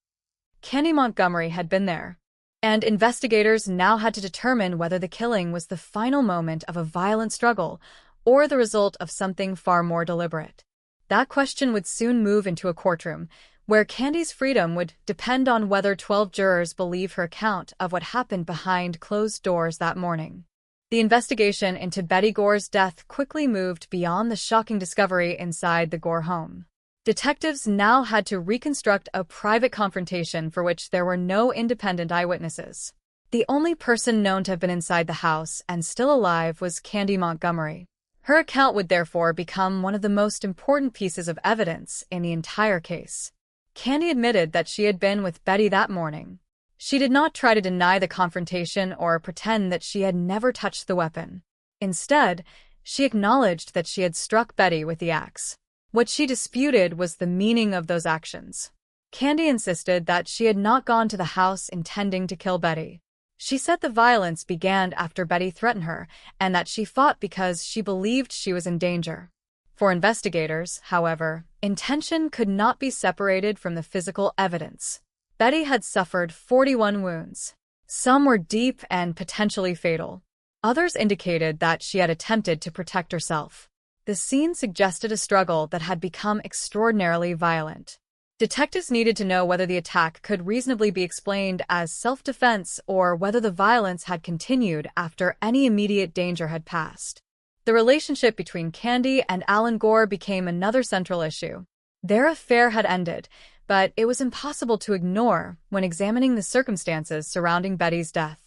Candy Montgomery had been there. And investigators now had to determine whether the killing was the final moment of a violent struggle or the result of something far more deliberate. That question would soon move into a courtroom, where Candy's freedom would depend on whether 12 jurors believe her account of what happened behind closed doors that morning. The investigation into Betty Gore's death quickly moved beyond the shocking discovery inside the Gore home. Detectives now had to reconstruct a private confrontation for which there were no independent eyewitnesses. The only person known to have been inside the house and still alive was Candy Montgomery. Her account would therefore become one of the most important pieces of evidence in the entire case. Candy admitted that she had been with Betty that morning. She did not try to deny the confrontation or pretend that she had never touched the weapon. Instead, she acknowledged that she had struck Betty with the axe. What she disputed was the meaning of those actions. Candy insisted that she had not gone to the house intending to kill Betty. She said the violence began after Betty threatened her and that she fought because she believed she was in danger. For investigators, however, intention could not be separated from the physical evidence. Betty had suffered 41 wounds. Some were deep and potentially fatal. Others indicated that she had attempted to protect herself. The scene suggested a struggle that had become extraordinarily violent. Detectives needed to know whether the attack could reasonably be explained as self-defense or whether the violence had continued after any immediate danger had passed. The relationship between Candy and Alan Gore became another central issue. Their affair had ended, but it was impossible to ignore when examining the circumstances surrounding Betty's death.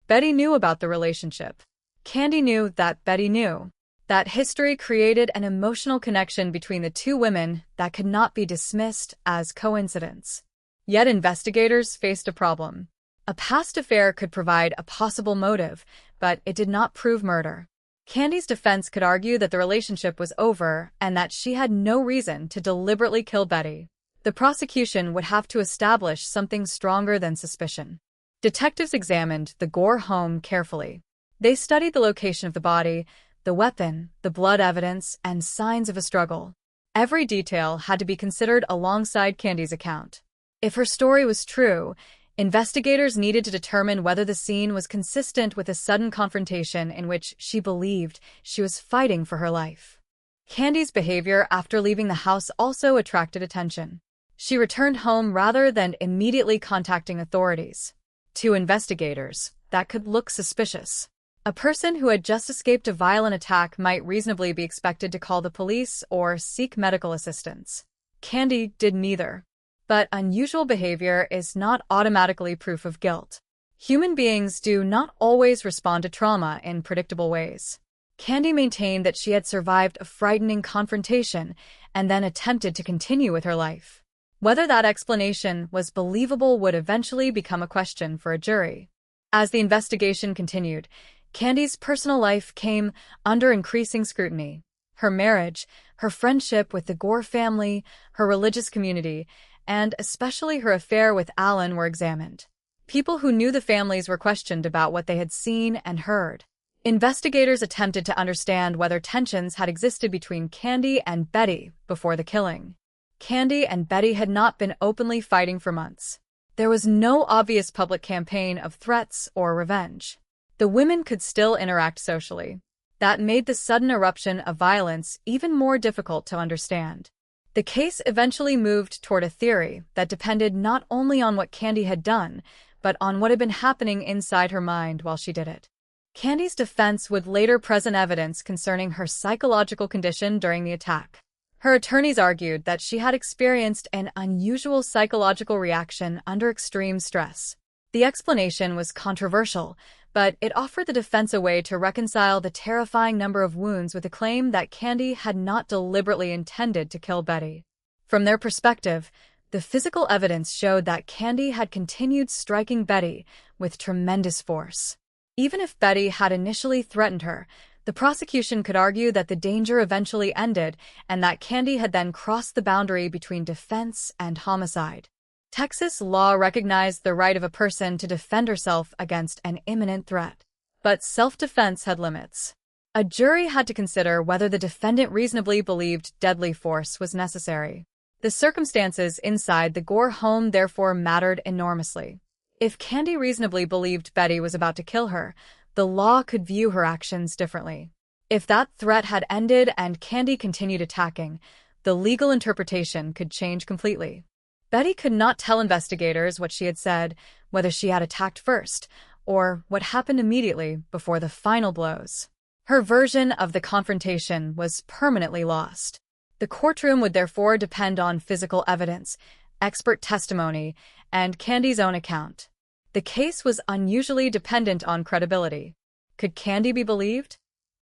Betty knew about the relationship. Candy knew that Betty knew. That history created an emotional connection between the two women that could not be dismissed as coincidence. Yet investigators faced a problem. A past affair could provide a possible motive, but it did not prove murder. Candy's defense could argue that the relationship was over and that she had no reason to deliberately kill Betty. The prosecution would have to establish something stronger than suspicion. Detectives examined the Gore home carefully. They studied the location of the body, the weapon, the blood evidence, and signs of a struggle. Every detail had to be considered alongside Candy's account. If her story was true, investigators needed to determine whether the scene was consistent with a sudden confrontation in which she believed she was fighting for her life. Candy's behavior after leaving the house also attracted attention. She returned home rather than immediately contacting authorities. To investigators, that could look suspicious. A person who had just escaped a violent attack might reasonably be expected to call the police or seek medical assistance. Candy did neither. But unusual behavior is not automatically proof of guilt. Human beings do not always respond to trauma in predictable ways. Candy maintained that she had survived a frightening confrontation and then attempted to continue with her life. Whether that explanation was believable would eventually become a question for a jury. As the investigation continued, Candy's personal life came under increasing scrutiny. Her marriage, her friendship with the Gore family, her religious community, and especially her affair with Alan were examined. People who knew the families were questioned about what they had seen and heard. Investigators attempted to understand whether tensions had existed between Candy and Betty before the killing. Candy and Betty had not been openly fighting for months. There was no obvious public campaign of threats or revenge. The women could still interact socially. That made the sudden eruption of violence even more difficult to understand. The case eventually moved toward a theory that depended not only on what Candy had done, but on what had been happening inside her mind while she did it. Candy's defense would later present evidence concerning her psychological condition during the attack. Her attorneys argued that she had experienced an unusual psychological reaction under extreme stress. The explanation was controversial, but it offered the defense a way to reconcile the terrifying number of wounds with the claim that Candy had not deliberately intended to kill Betty. From their perspective, the physical evidence showed that Candy had continued striking Betty with tremendous force. Even if Betty had initially threatened her, the prosecution could argue that the danger eventually ended and that Candy had then crossed the boundary between defense and homicide. Texas law recognized the right of a person to defend herself against an imminent threat. But self-defense had limits. A jury had to consider whether the defendant reasonably believed deadly force was necessary. The circumstances inside the Gore home therefore mattered enormously. If Candy reasonably believed Betty was about to kill her, the law could view her actions differently. If that threat had ended and Candy continued attacking, the legal interpretation could change completely. Betty could not tell investigators what she had said, whether she had attacked first, or what happened immediately before the final blows. Her version of the confrontation was permanently lost. The courtroom would therefore depend on physical evidence, expert testimony, and Candy's own account. The case was unusually dependent on credibility. Could Candy be believed?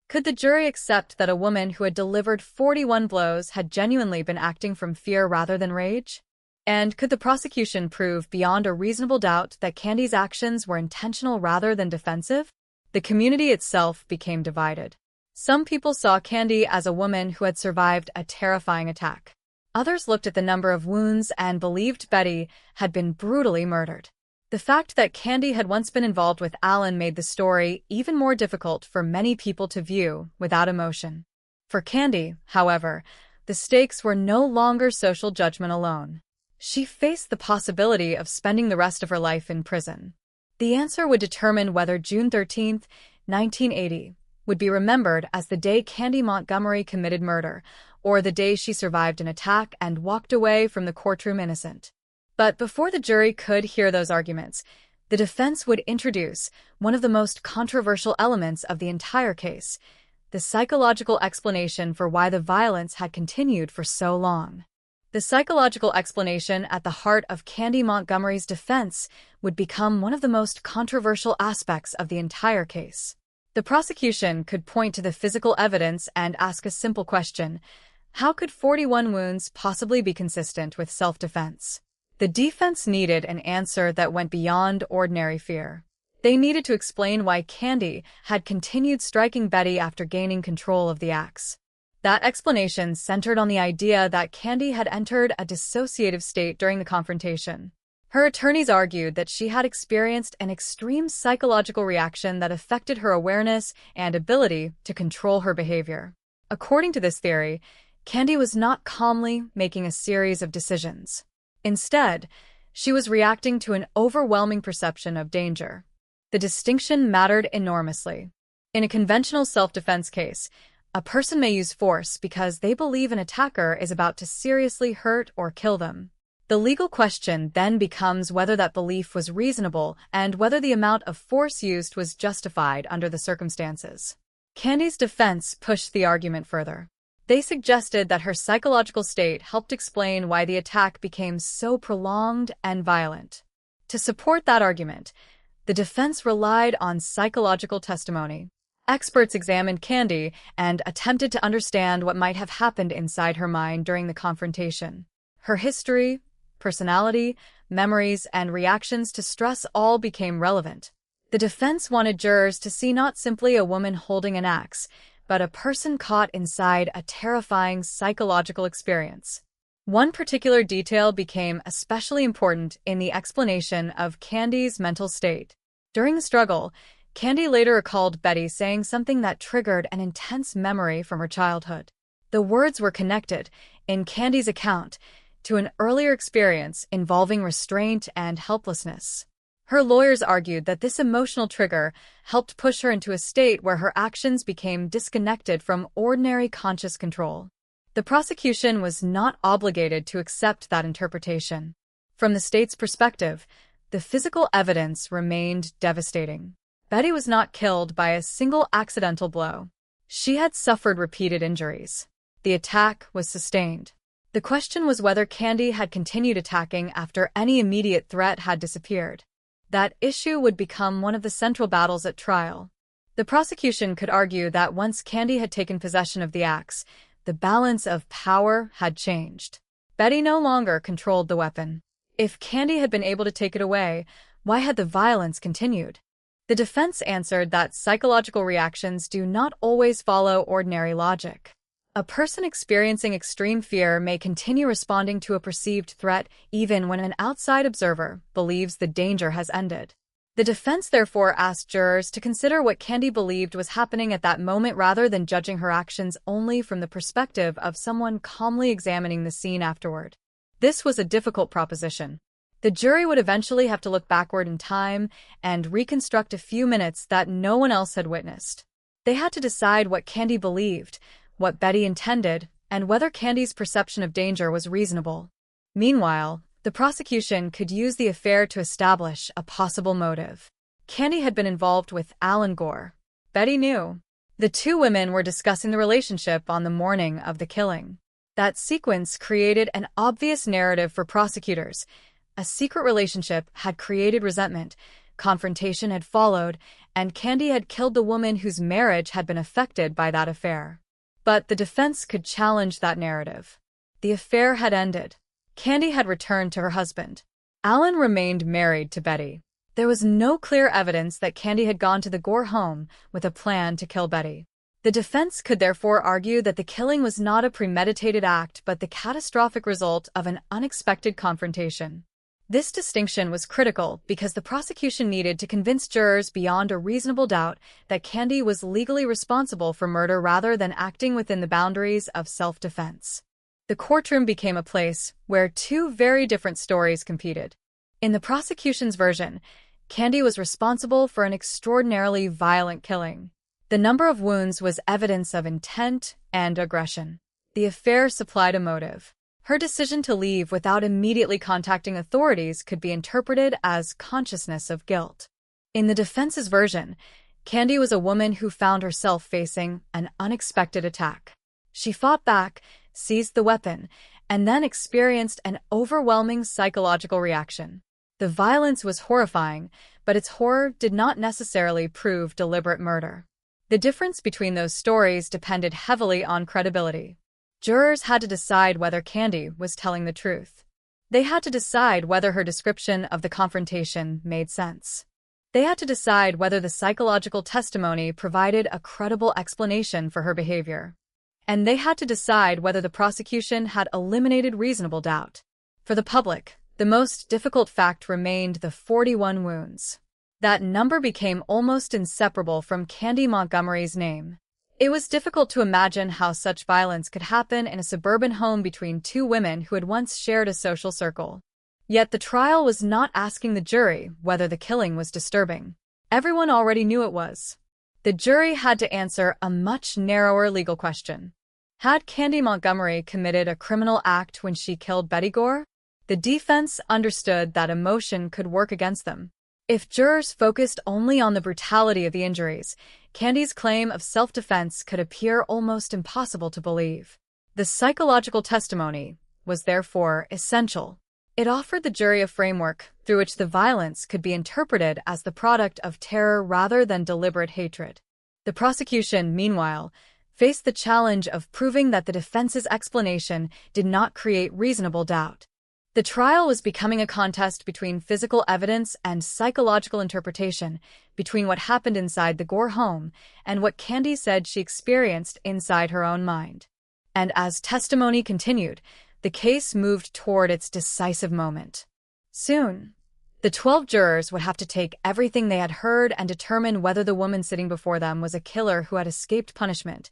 Could the jury accept that a woman who had delivered 41 blows had genuinely been acting from fear rather than rage? And could the prosecution prove beyond a reasonable doubt that Candy's actions were intentional rather than defensive? The community itself became divided. Some people saw Candy as a woman who had survived a terrifying attack. Others looked at the number of wounds and believed Betty had been brutally murdered. The fact that Candy had once been involved with Alan made the story even more difficult for many people to view without emotion. For Candy, however, the stakes were no longer social judgment alone. She faced the possibility of spending the rest of her life in prison. The answer would determine whether June 13, 1980, would be remembered as the day Candy Montgomery committed murder, or the day she survived an attack and walked away from the courtroom innocent. But before the jury could hear those arguments, the defense would introduce one of the most controversial elements of the entire case, the psychological explanation for why the violence had continued for so long. The psychological explanation at the heart of Candy Montgomery's defense would become one of the most controversial aspects of the entire case. The prosecution could point to the physical evidence and ask a simple question: how could 41 wounds possibly be consistent with self-defense? The defense needed an answer that went beyond ordinary fear. They needed to explain why Candy had continued striking Betty after gaining control of the axe. That explanation centered on the idea that Candy had entered a dissociative state during the confrontation. Her attorneys argued that she had experienced an extreme psychological reaction that affected her awareness and ability to control her behavior. According to this theory, Candy was not calmly making a series of decisions. Instead, she was reacting to an overwhelming perception of danger. The distinction mattered enormously. In a conventional self-defense case, a person may use force because they believe an attacker is about to seriously hurt or kill them. The legal question then becomes whether that belief was reasonable and whether the amount of force used was justified under the circumstances. Candy's defense pushed the argument further. They suggested that her psychological state helped explain why the attack became so prolonged and violent. To support that argument, the defense relied on psychological testimony. Experts examined Candy and attempted to understand what might have happened inside her mind during the confrontation. Her history, personality, memories, and reactions to stress all became relevant. The defense wanted jurors to see not simply a woman holding an axe, but a person caught inside a terrifying psychological experience. One particular detail became especially important in the explanation of Candy's mental state. During the struggle, Candy later recalled Betty saying something that triggered an intense memory from her childhood. The words were connected, in Candy's account, to an earlier experience involving restraint and helplessness. Her lawyers argued that this emotional trigger helped push her into a state where her actions became disconnected from ordinary conscious control. The prosecution was not obligated to accept that interpretation. From the state's perspective, the physical evidence remained devastating. Betty was not killed by a single accidental blow. She had suffered repeated injuries. The attack was sustained. The question was whether Candy had continued attacking after any immediate threat had disappeared. That issue would become one of the central battles at trial. The prosecution could argue that once Candy had taken possession of the axe, the balance of power had changed. Betty no longer controlled the weapon. If Candy had been able to take it away, why had the violence continued? The defense answered that psychological reactions do not always follow ordinary logic. A person experiencing extreme fear may continue responding to a perceived threat even when an outside observer believes the danger has ended. The defense therefore asked jurors to consider what Candy believed was happening at that moment rather than judging her actions only from the perspective of someone calmly examining the scene afterward. This was a difficult proposition. The jury would eventually have to look backward in time and reconstruct a few minutes that no one else had witnessed. They had to decide what Candy believed, what Betty intended, and whether Candy's perception of danger was reasonable. Meanwhile, the prosecution could use the affair to establish a possible motive. Candy had been involved with Alan Gore. Betty knew. The two women were discussing the relationship on the morning of the killing. That sequence created an obvious narrative for prosecutors. A secret relationship had created resentment, confrontation had followed, and Candy had killed the woman whose marriage had been affected by that affair. But the defense could challenge that narrative. The affair had ended. Candy had returned to her husband. Alan remained married to Betty. There was no clear evidence that Candy had gone to the Gore home with a plan to kill Betty. The defense could therefore argue that the killing was not a premeditated act but the catastrophic result of an unexpected confrontation. This distinction was critical because the prosecution needed to convince jurors beyond a reasonable doubt that Candy was legally responsible for murder rather than acting within the boundaries of self-defense. The courtroom became a place where two very different stories competed. In the prosecution's version, Candy was responsible for an extraordinarily violent killing. The number of wounds was evidence of intent and aggression. The affair supplied a motive. Her decision to leave without immediately contacting authorities could be interpreted as consciousness of guilt. In the defense's version, Candy was a woman who found herself facing an unexpected attack. She fought back, seized the weapon, and then experienced an overwhelming psychological reaction. The violence was horrifying, but its horror did not necessarily prove deliberate murder. The difference between those stories depended heavily on credibility. Jurors had to decide whether Candy was telling the truth. They had to decide whether her description of the confrontation made sense. They had to decide whether the psychological testimony provided a credible explanation for her behavior. And they had to decide whether the prosecution had eliminated reasonable doubt. For the public, the most difficult fact remained the 41 wounds. That number became almost inseparable from Candy Montgomery's name. It was difficult to imagine how such violence could happen in a suburban home between two women who had once shared a social circle. Yet the trial was not asking the jury whether the killing was disturbing. Everyone already knew it was. The jury had to answer a much narrower legal question. Had Candy Montgomery committed a criminal act when she killed Betty Gore? The defense understood that emotion could work against them. If jurors focused only on the brutality of the injuries, Candy's claim of self-defense could appear almost impossible to believe. The psychological testimony was therefore essential. It offered the jury a framework through which the violence could be interpreted as the product of terror rather than deliberate hatred. The prosecution, meanwhile, faced the challenge of proving that the defense's explanation did not create reasonable doubt. The trial was becoming a contest between physical evidence and psychological interpretation, between what happened inside the Gore home and what Candy said she experienced inside her own mind. And as testimony continued, the case moved toward its decisive moment. Soon, the 12 jurors would have to take everything they had heard and determine whether the woman sitting before them was a killer who had escaped punishment,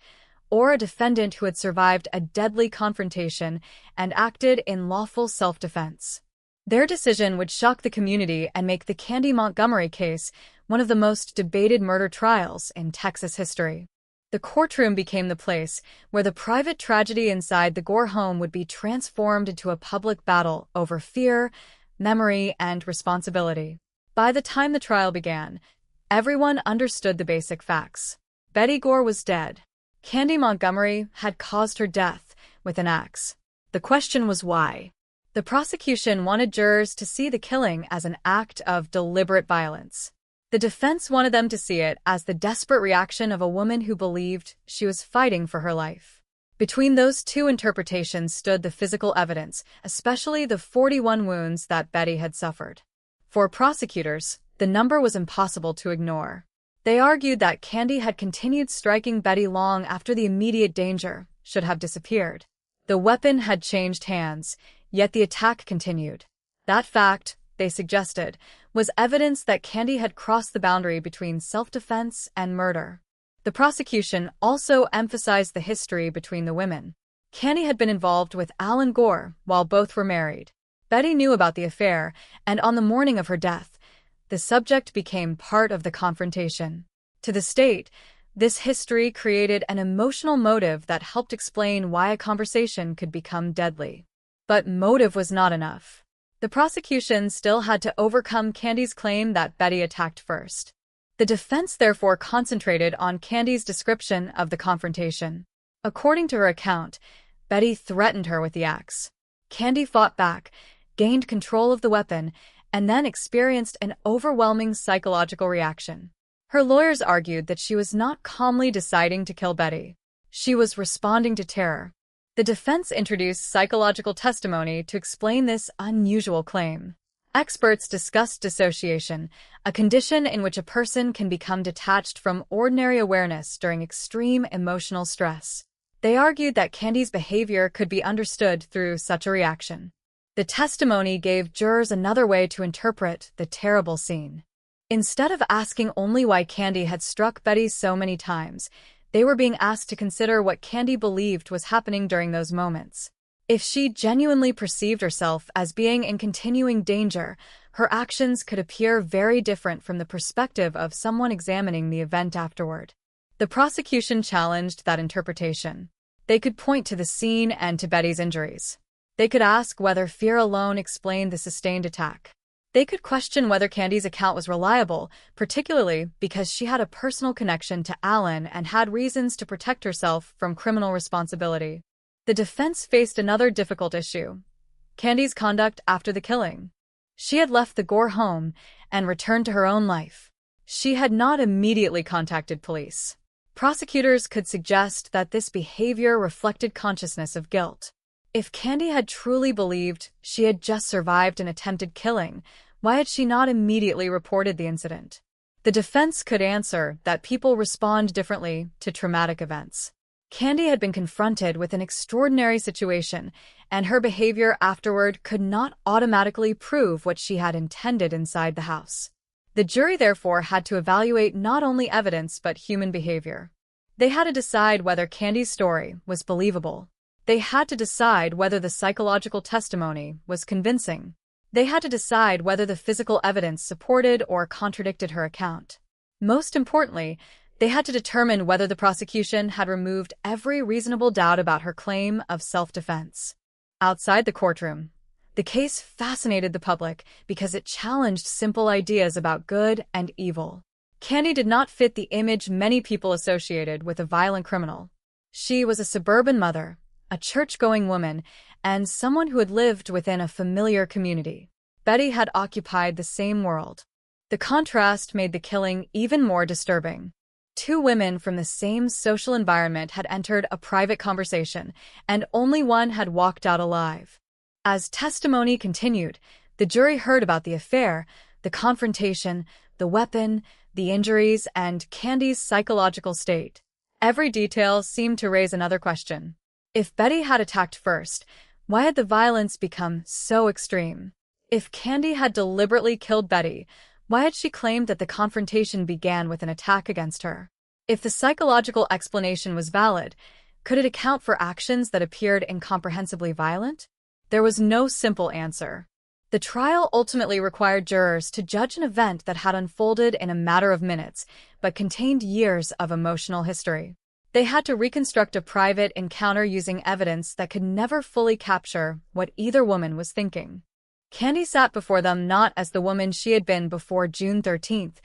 or a defendant who had survived a deadly confrontation and acted in lawful self-defense. Their decision would shock the community and make the Candy Montgomery case one of the most debated murder trials in Texas history. The courtroom became the place where the private tragedy inside the Gore home would be transformed into a public battle over fear, memory, and responsibility. By the time the trial began, everyone understood the basic facts. Betty Gore was dead. Candy Montgomery had caused her death with an axe. The question was why. The prosecution wanted jurors to see the killing as an act of deliberate violence. The defense wanted them to see it as the desperate reaction of a woman who believed she was fighting for her life. Between those two interpretations stood the physical evidence, especially the 41 wounds that Betty had suffered. For prosecutors, the number was impossible to ignore. They argued that Candy had continued striking Betty long after the immediate danger should have disappeared. The weapon had changed hands, yet the attack continued. That fact, they suggested, was evidence that Candy had crossed the boundary between self-defense and murder. The prosecution also emphasized the history between the women. Candy had been involved with Alan Gore while both were married. Betty knew about the affair, and on the morning of her death, the subject became part of the confrontation. To the state, this history created an emotional motive that helped explain why a conversation could become deadly. But motive was not enough. The prosecution still had to overcome Candy's claim that Betty attacked first. The defense therefore concentrated on Candy's description of the confrontation. According to her account, Betty threatened her with the axe. Candy fought back, gained control of the weapon, and then experienced an overwhelming psychological reaction. Her lawyers argued that she was not calmly deciding to kill Betty. She was responding to terror. The defense introduced psychological testimony to explain this unusual claim. Experts discussed dissociation, a condition in which a person can become detached from ordinary awareness during extreme emotional stress. They argued that Candy's behavior could be understood through such a reaction. The testimony gave jurors another way to interpret the terrible scene. Instead of asking only why Candy had struck Betty so many times, they were being asked to consider what Candy believed was happening during those moments. If she genuinely perceived herself as being in continuing danger, her actions could appear very different from the perspective of someone examining the event afterward. The prosecution challenged that interpretation. They could point to the scene and to Betty's injuries. They could ask whether fear alone explained the sustained attack. They could question whether Candy's account was reliable, particularly because she had a personal connection to Alan and had reasons to protect herself from criminal responsibility. The defense faced another difficult issue: Candy's conduct after the killing. She had left the Gore home and returned to her own life. She had not immediately contacted police. Prosecutors could suggest that this behavior reflected consciousness of guilt. If Candy had truly believed she had just survived an attempted killing, why had she not immediately reported the incident? The defense could answer that people respond differently to traumatic events. Candy had been confronted with an extraordinary situation, and her behavior afterward could not automatically prove what she had intended inside the house. The jury therefore had to evaluate not only evidence but human behavior. They had to decide whether Candy's story was believable. They had to decide whether the psychological testimony was convincing. They had to decide whether the physical evidence supported or contradicted her account. Most importantly, they had to determine whether the prosecution had removed every reasonable doubt about her claim of self-defense. Outside the courtroom, the case fascinated the public because it challenged simple ideas about good and evil. Candy did not fit the image many people associated with a violent criminal. She was a suburban mother, a church-going woman, and someone who had lived within a familiar community. Betty had occupied the same world. The contrast made the killing even more disturbing. Two women from the same social environment had entered a private conversation, and only one had walked out alive. As testimony continued, the jury heard about the affair, the confrontation, the weapon, the injuries, and Candy's psychological state. Every detail seemed to raise another question. If Betty had attacked first, why had the violence become so extreme? If Candy had deliberately killed Betty, why had she claimed that the confrontation began with an attack against her? If the psychological explanation was valid, could it account for actions that appeared incomprehensibly violent? There was no simple answer. The trial ultimately required jurors to judge an event that had unfolded in a matter of minutes, but contained years of emotional history. They had to reconstruct a private encounter using evidence that could never fully capture what either woman was thinking. Candy sat before them not as the woman she had been before June 13th,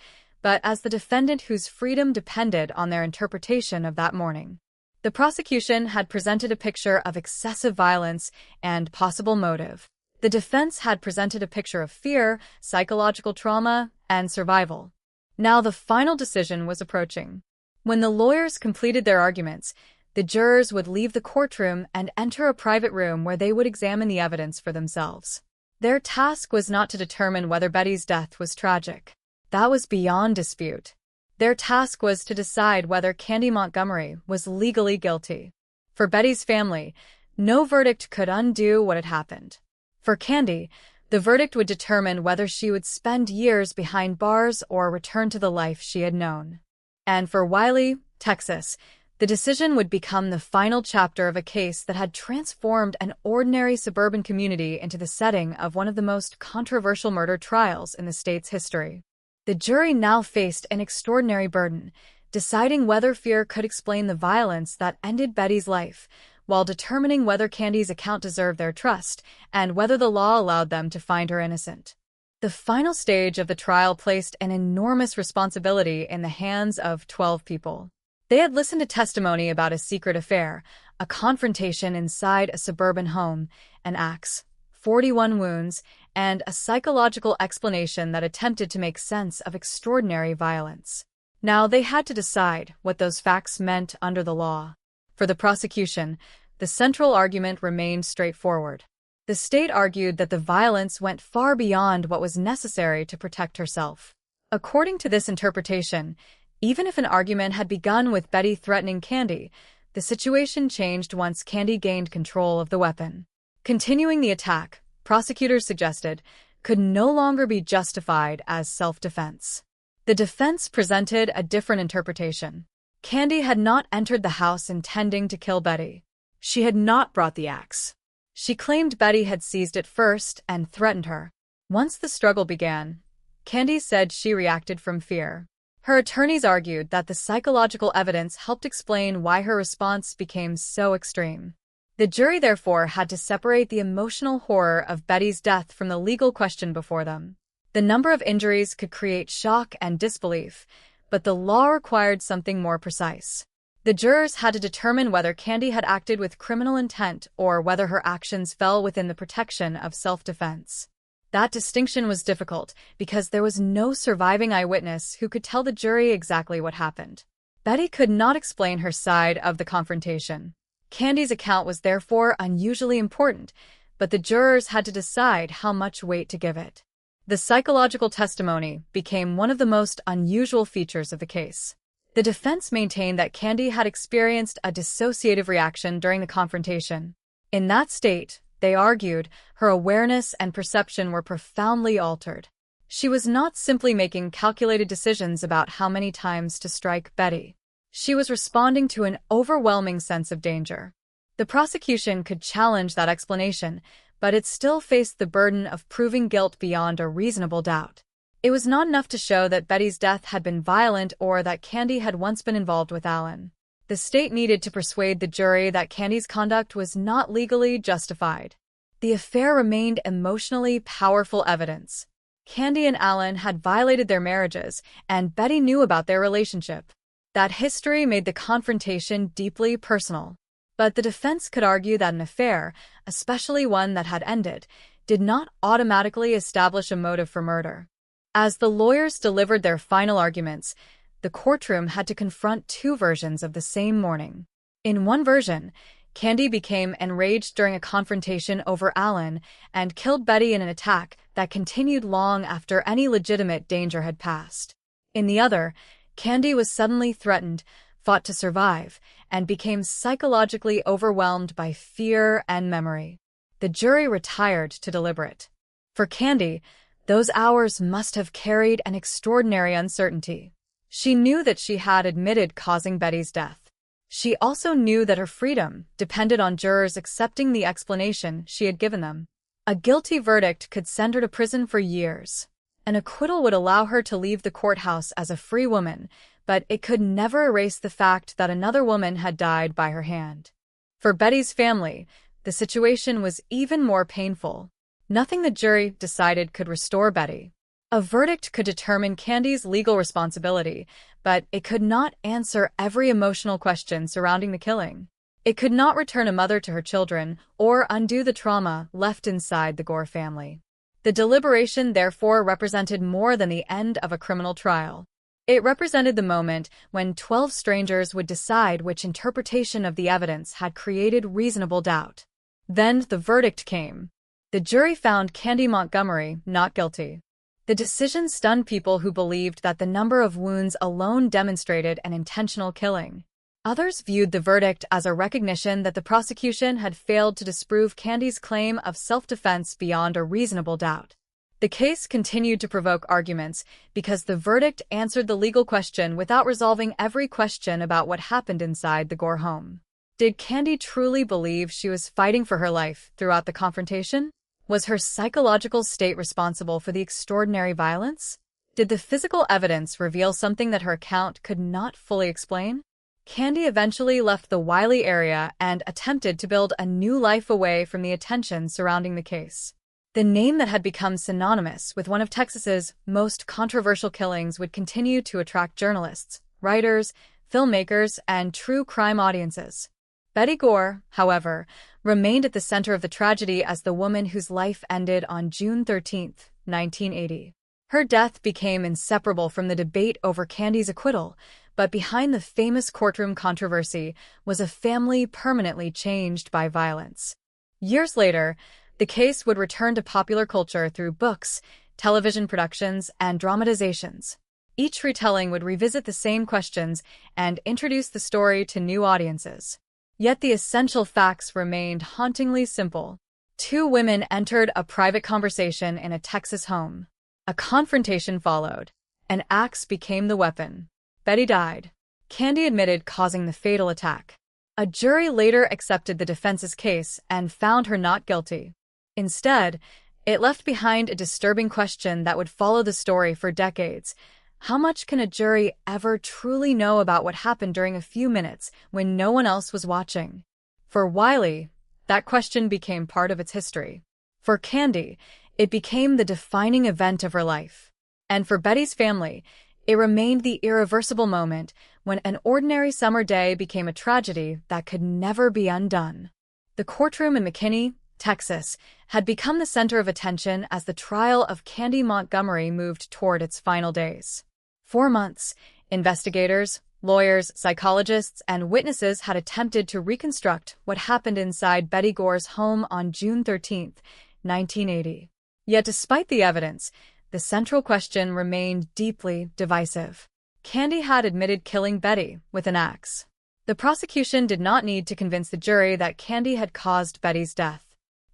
but as the defendant whose freedom depended on their interpretation of that morning. The prosecution had presented a picture of excessive violence and possible motive. The defense had presented a picture of fear, psychological trauma, and survival. Now the final decision was approaching. When the lawyers completed their arguments, the jurors would leave the courtroom and enter a private room where they would examine the evidence for themselves. Their task was not to determine whether Betty's death was tragic. That was beyond dispute. Their task was to decide whether Candy Montgomery was legally guilty. For Betty's family, no verdict could undo what had happened. For Candy, the verdict would determine whether she would spend years behind bars or return to the life she had known. And for Wylie, Texas, the decision would become the final chapter of a case that had transformed an ordinary suburban community into the setting of one of the most controversial murder trials in the state's history. The jury now faced an extraordinary burden, deciding whether fear could explain the violence that ended Betty's life, while determining whether Candy's account deserved their trust and whether the law allowed them to find her innocent. The final stage of the trial placed an enormous responsibility in the hands of 12 people. They had listened to testimony about a secret affair, a confrontation inside a suburban home, an axe, 41 wounds, and a psychological explanation that attempted to make sense of extraordinary violence. Now they had to decide what those facts meant under the law. For the prosecution, the central argument remained straightforward. The state argued that the violence went far beyond what was necessary to protect herself. According to this interpretation, even if an argument had begun with Betty threatening Candy, the situation changed once Candy gained control of the weapon. Continuing the attack, prosecutors suggested, could no longer be justified as self-defense. The defense presented a different interpretation. Candy had not entered the house intending to kill Betty. She had not brought the axe. She claimed Betty had seized it first and threatened her. Once the struggle began, Candy said she reacted from fear. Her attorneys argued that the psychological evidence helped explain why her response became so extreme. The jury therefore had to separate the emotional horror of Betty's death from the legal question before them. The number of injuries could create shock and disbelief, but the law required something more precise. The jurors had to determine whether Candy had acted with criminal intent or whether her actions fell within the protection of self-defense. That distinction was difficult because there was no surviving eyewitness who could tell the jury exactly what happened. Betty could not explain her side of the confrontation. Candy's account was therefore unusually important, but the jurors had to decide how much weight to give it. The psychological testimony became one of the most unusual features of the case. The defense maintained that Candy had experienced a dissociative reaction during the confrontation. In that state, they argued, her awareness and perception were profoundly altered. She was not simply making calculated decisions about how many times to strike Betty. She was responding to an overwhelming sense of danger. The prosecution could challenge that explanation, but it still faced the burden of proving guilt beyond a reasonable doubt. It was not enough to show that Betty's death had been violent or that Candy had once been involved with Alan. The state needed to persuade the jury that Candy's conduct was not legally justified. The affair remained emotionally powerful evidence. Candy and Alan had violated their marriages, and Betty knew about their relationship. That history made the confrontation deeply personal. But the defense could argue that an affair, especially one that had ended, did not automatically establish a motive for murder. As the lawyers delivered their final arguments, the courtroom had to confront two versions of the same morning. In one version, Candy became enraged during a confrontation over Alan and killed Betty in an attack that continued long after any legitimate danger had passed. In the other, Candy was suddenly threatened, fought to survive, and became psychologically overwhelmed by fear and memory. The jury retired to deliberate. For Candy, those hours must have carried an extraordinary uncertainty. She knew that she had admitted causing Betty's death. She also knew that her freedom depended on jurors accepting the explanation she had given them. A guilty verdict could send her to prison for years. An acquittal would allow her to leave the courthouse as a free woman, but it could never erase the fact that another woman had died by her hand. For Betty's family, the situation was even more painful. Nothing the jury decided could restore Betty. A verdict could determine Candy's legal responsibility, but it could not answer every emotional question surrounding the killing. It could not return a mother to her children or undo the trauma left inside the Gore family. The deliberation therefore represented more than the end of a criminal trial. It represented the moment when 12 strangers would decide which interpretation of the evidence had created reasonable doubt. Then the verdict came. The jury found Candy Montgomery not guilty. The decision stunned people who believed that the number of wounds alone demonstrated an intentional killing. Others viewed the verdict as a recognition that the prosecution had failed to disprove Candy's claim of self-defense beyond a reasonable doubt. The case continued to provoke arguments because the verdict answered the legal question without resolving every question about what happened inside the Gore home. Did Candy truly believe she was fighting for her life throughout the confrontation? Was her psychological state responsible for the extraordinary violence? Did the physical evidence reveal something that her account could not fully explain? Candy eventually left the Wiley area and attempted to build a new life away from the attention surrounding the case. The name that had become synonymous with one of Texas's most controversial killings would continue to attract journalists, writers, filmmakers, and true crime audiences. Betty Gore, however, remained at the center of the tragedy as the woman whose life ended on June 13, 1980. Her death became inseparable from the debate over Candy's acquittal, but behind the famous courtroom controversy was a family permanently changed by violence. Years later, the The case would return to popular culture through books, television productions, and dramatizations. Each retelling would revisit the same questions and introduce the story to new audiences. Yet the essential facts remained hauntingly simple. Two women entered a private conversation in a Texas home. A confrontation followed. An axe became the weapon. Betty died. Candy admitted causing the fatal attack. A jury later accepted the defense's case and found her not guilty. Instead, it left behind a disturbing question that would follow the story for decades. How much can a jury ever truly know about what happened during a few minutes when no one else was watching? For Wiley, that question became part of its history. For Candy, it became the defining event of her life. And for Betty's family, it remained the irreversible moment when an ordinary summer day became a tragedy that could never be undone. The courtroom in McKinney, Texas, had become the center of attention as the trial of Candy Montgomery moved toward its final days. For months, investigators, lawyers, psychologists, and witnesses had attempted to reconstruct what happened inside Betty Gore's home on June 13, 1980. Yet despite the evidence, the central question remained deeply divisive. Candy had admitted killing Betty with an axe. The prosecution did not need to convince the jury that Candy had caused Betty's death.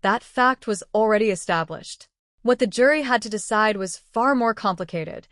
That fact was already established. What the jury had to decide was far more complicated: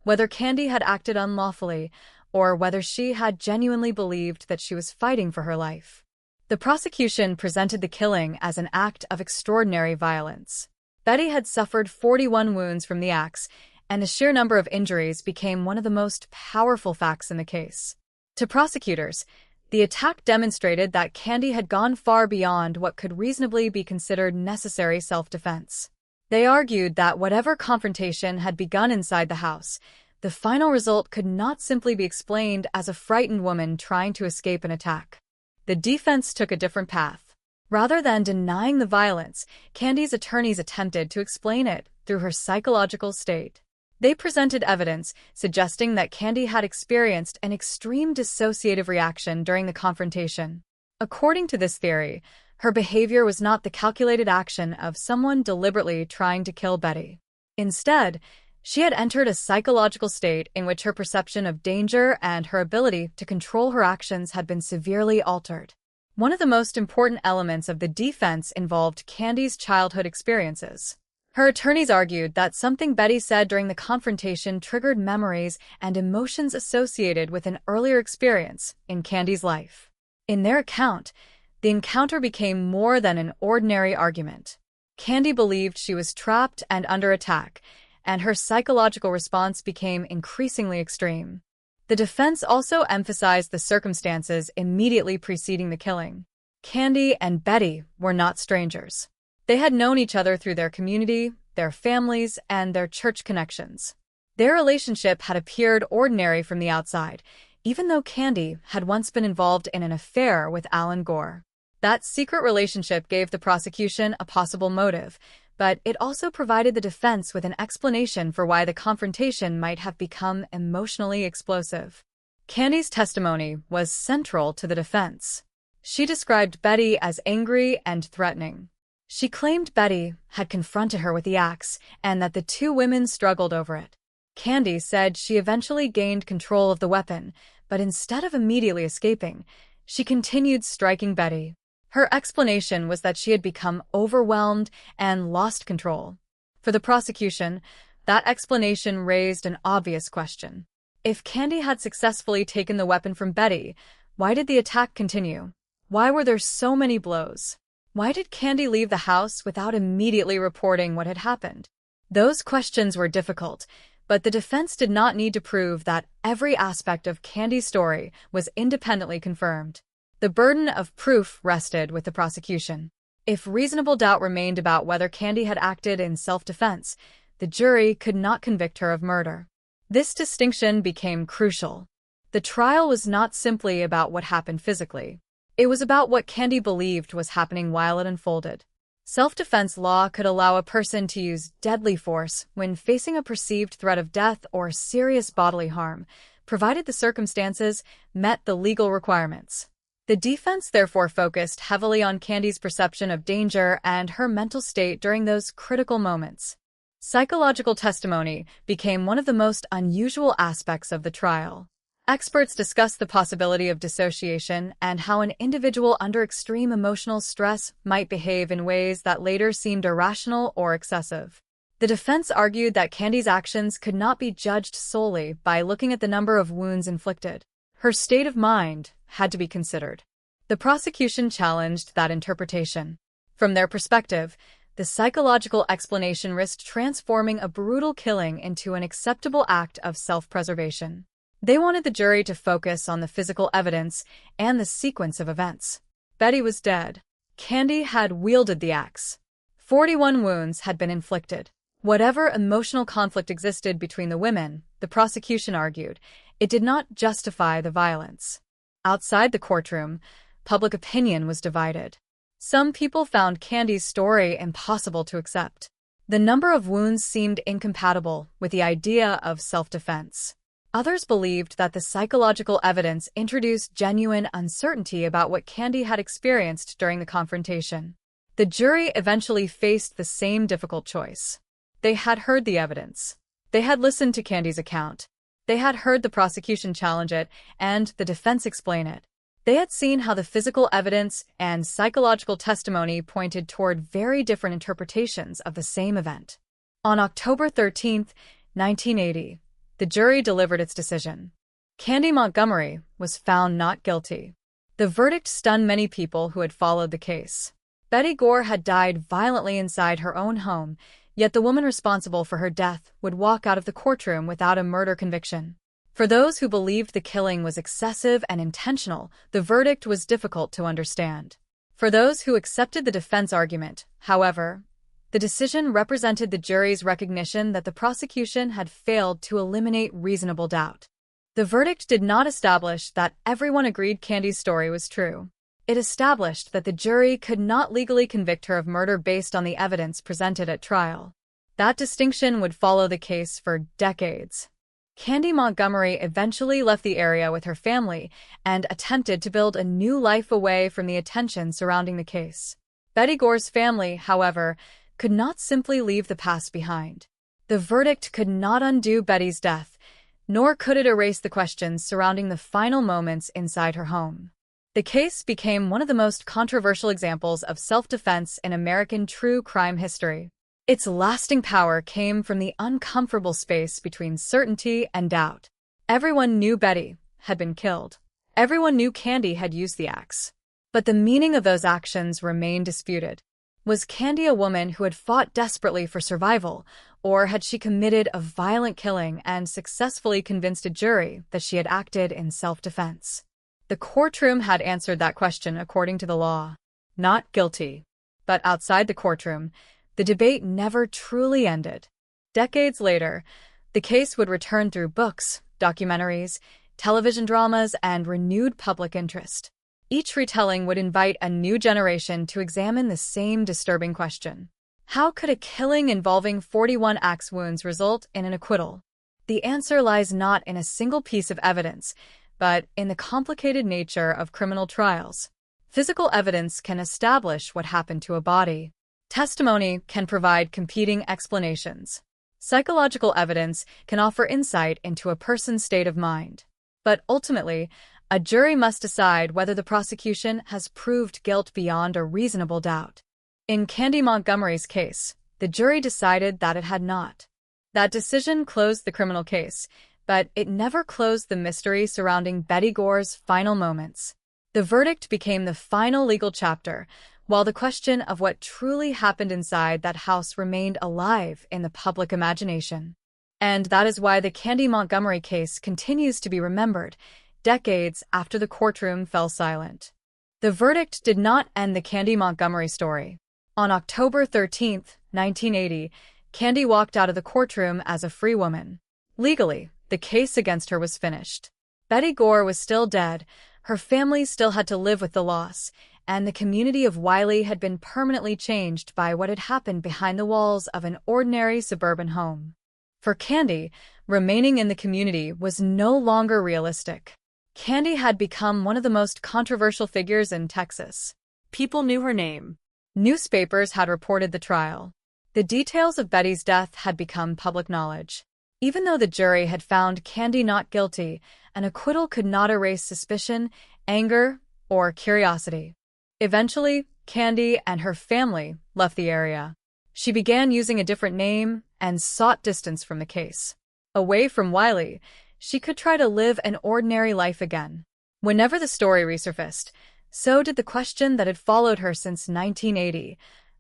whether Candy had acted unlawfully, or whether she had genuinely believed that she was fighting for her life. The prosecution presented the killing as an act of extraordinary violence. Betty had suffered 41 wounds from the axe, and the sheer number of injuries became one of the most powerful facts in the case. To prosecutors, the attack demonstrated that Candy had gone far beyond what could reasonably be considered necessary self-defense. They argued that whatever confrontation had begun inside the house, the final result could not simply be explained as a frightened woman trying to escape an attack. The defense took a different path. Rather than denying the violence, Candy's attorneys attempted to explain it through her psychological state. They presented evidence suggesting that Candy had experienced an extreme dissociative reaction during the confrontation. According to this theory, her behavior was not the calculated action of someone deliberately trying to kill Betty. Instead, she had entered a psychological state in which her perception of danger and her ability to control her actions had been severely altered. One of the most important elements of the defense involved Candy's childhood experiences. Her attorneys argued that something Betty said during the confrontation triggered memories and emotions associated with an earlier experience in Candy's life. In their account, the encounter became more than an ordinary argument. Candy believed she was trapped and under attack, and her psychological response became increasingly extreme. The defense also emphasized the circumstances immediately preceding the killing. Candy and Betty were not strangers. They had known each other through their community, their families, and their church connections. Their relationship had appeared ordinary from the outside, even though Candy had once been involved in an affair with Alan Gore. That secret relationship gave the prosecution a possible motive, but it also provided the defense with an explanation for why the confrontation might have become emotionally explosive. Candy's testimony was central to the defense. She described Betty as angry and threatening. She claimed Betty had confronted her with the axe and that the two women struggled over it. Candy said she eventually gained control of the weapon, but instead of immediately escaping, she continued striking Betty. Her explanation was that she had become overwhelmed and lost control. For the prosecution, that explanation raised an obvious question. If Candy had successfully taken the weapon from Betty, why did the attack continue? Why were there so many blows? Why did Candy leave the house without immediately reporting what had happened? Those questions were difficult, but the defense did not need to prove that every aspect of Candy's story was independently confirmed. The burden of proof rested with the prosecution. If reasonable doubt remained about whether Candy had acted in self-defense, the jury could not convict her of murder. This distinction became crucial. The trial was not simply about what happened physically. It was about what Candy believed was happening while it unfolded. Self-defense law could allow a person to use deadly force when facing a perceived threat of death or serious bodily harm, provided the circumstances met the legal requirements. The defense therefore focused heavily on Candy's perception of danger and her mental state during those critical moments. Psychological testimony became one of the most unusual aspects of the trial. Experts discussed the possibility of dissociation and how an individual under extreme emotional stress might behave in ways that later seemed irrational or excessive. The defense argued that Candy's actions could not be judged solely by looking at the number of wounds inflicted. Her state of mind had to be considered. The prosecution challenged that interpretation. From their perspective, the psychological explanation risked transforming a brutal killing into an acceptable act of self-preservation. They wanted the jury to focus on the physical evidence and the sequence of events. Betty was dead. Candy had wielded the axe. 41 wounds had been inflicted. Whatever emotional conflict existed between the women, the prosecution argued, it did not justify the violence. Outside the courtroom, public opinion was divided. Some people found Candy's story impossible to accept. The number of wounds seemed incompatible with the idea of self-defense. Others believed that the psychological evidence introduced genuine uncertainty about what Candy had experienced during the confrontation. The jury eventually faced the same difficult choice. They had heard the evidence. They had listened to Candy's account. They had heard the prosecution challenge it and the defense explain it. They had seen how the physical evidence and psychological testimony pointed toward very different interpretations of the same event. On October 13, 1980, the jury delivered its decision. Candy Montgomery was found not guilty. The verdict stunned many people who had followed the case. Betty Gore had died violently inside her own home, yet the woman responsible for her death would walk out of the courtroom without a murder conviction. For those who believed the killing was excessive and intentional, the verdict was difficult to understand. For those who accepted the defense argument, however, the decision represented the jury's recognition that the prosecution had failed to eliminate reasonable doubt. The verdict did not establish that everyone agreed Candy's story was true. It established that the jury could not legally convict her of murder based on the evidence presented at trial. That distinction would follow the case for decades. Candy Montgomery eventually left the area with her family and attempted to build a new life away from the attention surrounding the case. Betty Gore's family, however, could not simply leave the past behind. The verdict could not undo Betty's death, nor could it erase the questions surrounding the final moments inside her home. The case became one of the most controversial examples of self-defense in American true crime history. Its lasting power came from the uncomfortable space between certainty and doubt. Everyone knew Betty had been killed. Everyone knew Candy had used the axe. But the meaning of those actions remained disputed. Was Candy a woman who had fought desperately for survival, or had she committed a violent killing and successfully convinced a jury that she had acted in self-defense? The courtroom had answered that question according to the law. Not guilty. But outside the courtroom, the debate never truly ended. Decades later, the case would return through books, documentaries, television dramas, and renewed public interest. Each retelling would invite a new generation to examine the same disturbing question. How could a killing involving 41 axe wounds result in an acquittal? The answer lies not in a single piece of evidence, but in the complicated nature of criminal trials. Physical evidence can establish what happened to a body. Testimony can provide competing explanations. Psychological evidence can offer insight into a person's state of mind. But ultimately, a jury must decide whether the prosecution has proved guilt beyond a reasonable doubt. In Candy Montgomery's case, the jury decided that it had not. That decision closed the criminal case, but it never closed the mystery surrounding Betty Gore's final moments. The verdict became the final legal chapter, while the question of what truly happened inside that house remained alive in the public imagination. And that is why the Candy Montgomery case continues to be remembered, decades after the courtroom fell silent. The verdict did not end the Candy Montgomery story. On October 13, 1980, Candy walked out of the courtroom as a free woman. Legally, the case against her was finished. Betty Gore was still dead, her family still had to live with the loss, and the community of Wiley had been permanently changed by what had happened behind the walls of an ordinary suburban home. For Candy, remaining in the community was no longer realistic. Candy had become one of the most controversial figures in Texas. People knew her name. Newspapers had reported the trial. The details of Betty's death had become public knowledge. Even though the jury had found Candy not guilty, an acquittal could not erase suspicion, anger, or curiosity. Eventually, Candy and her family left the area. She began using a different name and sought distance from the case. Away from Wiley, she could try to live an ordinary life again. Whenever the story resurfaced, so did the question that had followed her since 1980.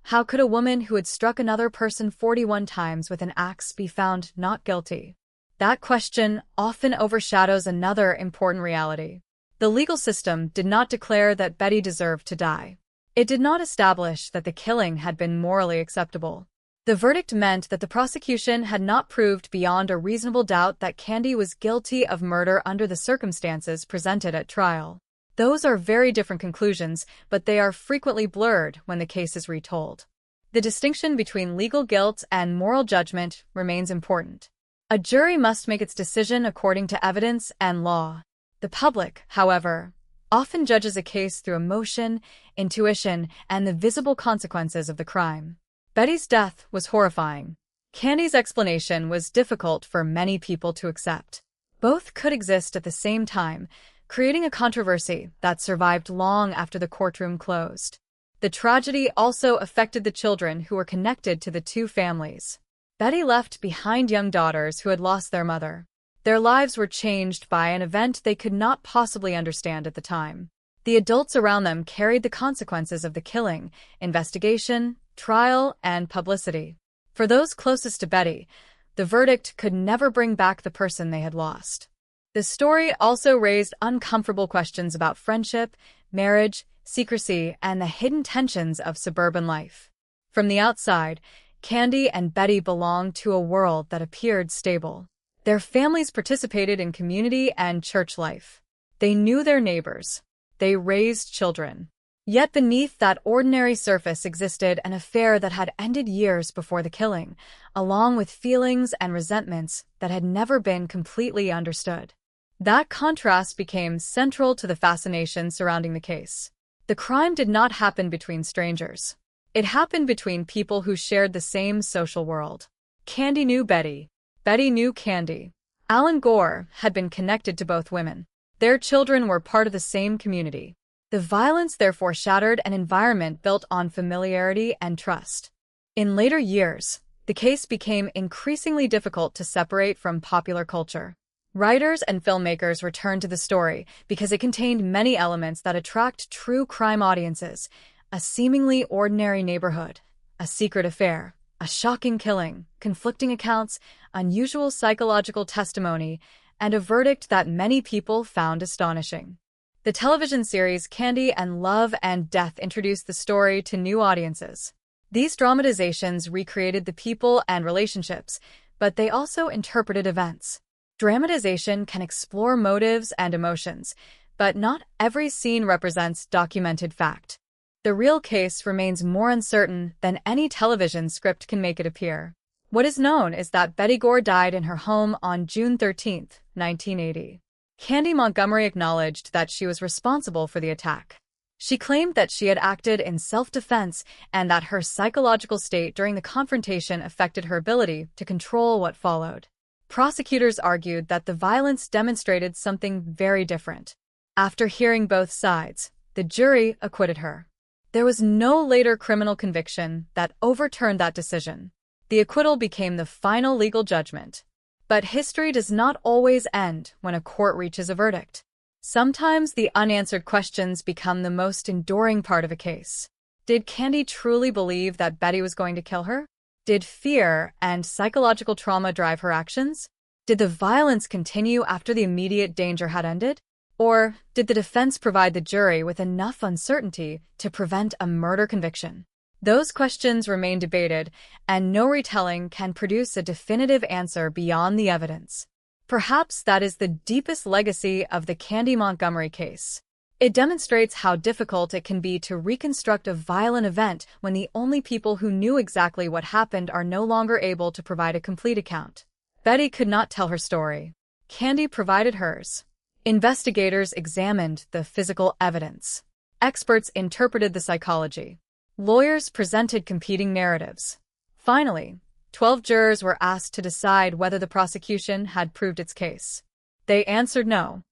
How could a woman who had struck another person 41 times with an axe be found not guilty? That question often overshadows another important reality. The legal system did not declare that Betty deserved to die. It did not establish that the killing had been morally acceptable. The verdict meant that the prosecution had not proved beyond a reasonable doubt that Candy was guilty of murder under the circumstances presented at trial. Those are very different conclusions, but they are frequently blurred when the case is retold. The distinction between legal guilt and moral judgment remains important. A jury must make its decision according to evidence and law. The public, however, often judges a case through emotion, intuition, and the visible consequences of the crime. Betty's death was horrifying. Candy's explanation was difficult for many people to accept. Both could exist at the same time, creating a controversy that survived long after the courtroom closed. The tragedy also affected the children who were connected to the two families. Betty left behind young daughters who had lost their mother. Their lives were changed by an event they could not possibly understand at the time. The adults around them carried the consequences of the killing, investigation, trial, and publicity. For those closest to Betty, the verdict could never bring back the person they had lost. The story also raised uncomfortable questions about friendship, marriage, secrecy, and the hidden tensions of suburban life. From the outside, Candy and Betty belonged to a world that appeared stable. Their families participated in community and church life. They knew their neighbors. They raised children. Yet beneath that ordinary surface existed an affair that had ended years before the killing, along with feelings and resentments that had never been completely understood. That contrast became central to the fascination surrounding the case. The crime did not happen between strangers. It happened between people who shared the same social world. Candy knew Betty. Betty knew Candy. Alan Gore had been connected to both women. Their children were part of the same community. The violence therefore shattered an environment built on familiarity and trust. In later years, the case became increasingly difficult to separate from popular culture. Writers and filmmakers returned to the story because it contained many elements that attract true crime audiences: a seemingly ordinary neighborhood, a secret affair, a shocking killing, conflicting accounts, unusual psychological testimony, and a verdict that many people found astonishing. The television series Candy and Love and Death introduced the story to new audiences. These dramatizations recreated the people and relationships, but they also interpreted events. Dramatization can explore motives and emotions, but not every scene represents documented fact. The real case remains more uncertain than any television script can make it appear. What is known is that Betty Gore died in her home on June 13, 1980. Candy Montgomery acknowledged that she was responsible for the attack. She claimed that she had acted in self-defense and that her psychological state during the confrontation affected her ability to control what followed. Prosecutors argued that the violence demonstrated something very different. After hearing both sides, the jury acquitted her. There was no later criminal conviction that overturned that decision. The acquittal became the final legal judgment. But history does not always end when a court reaches a verdict. Sometimes the unanswered questions become the most enduring part of a case. Did Candy truly believe that Betty was going to kill her? Did fear and psychological trauma drive her actions? Did the violence continue after the immediate danger had ended? Or did the defense provide the jury with enough uncertainty to prevent a murder conviction? Those questions remain debated, and no retelling can produce a definitive answer beyond the evidence. Perhaps that is the deepest legacy of the Candy Montgomery case. It demonstrates how difficult it can be to reconstruct a violent event when the only people who knew exactly what happened are no longer able to provide a complete account. Betty could not tell her story. Candy provided hers. Investigators examined the physical evidence. Experts interpreted the psychology. Lawyers presented competing narratives. Finally, 12 jurors were asked to decide whether the prosecution had proved its case. They answered no.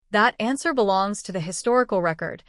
That answer belongs to the historical record,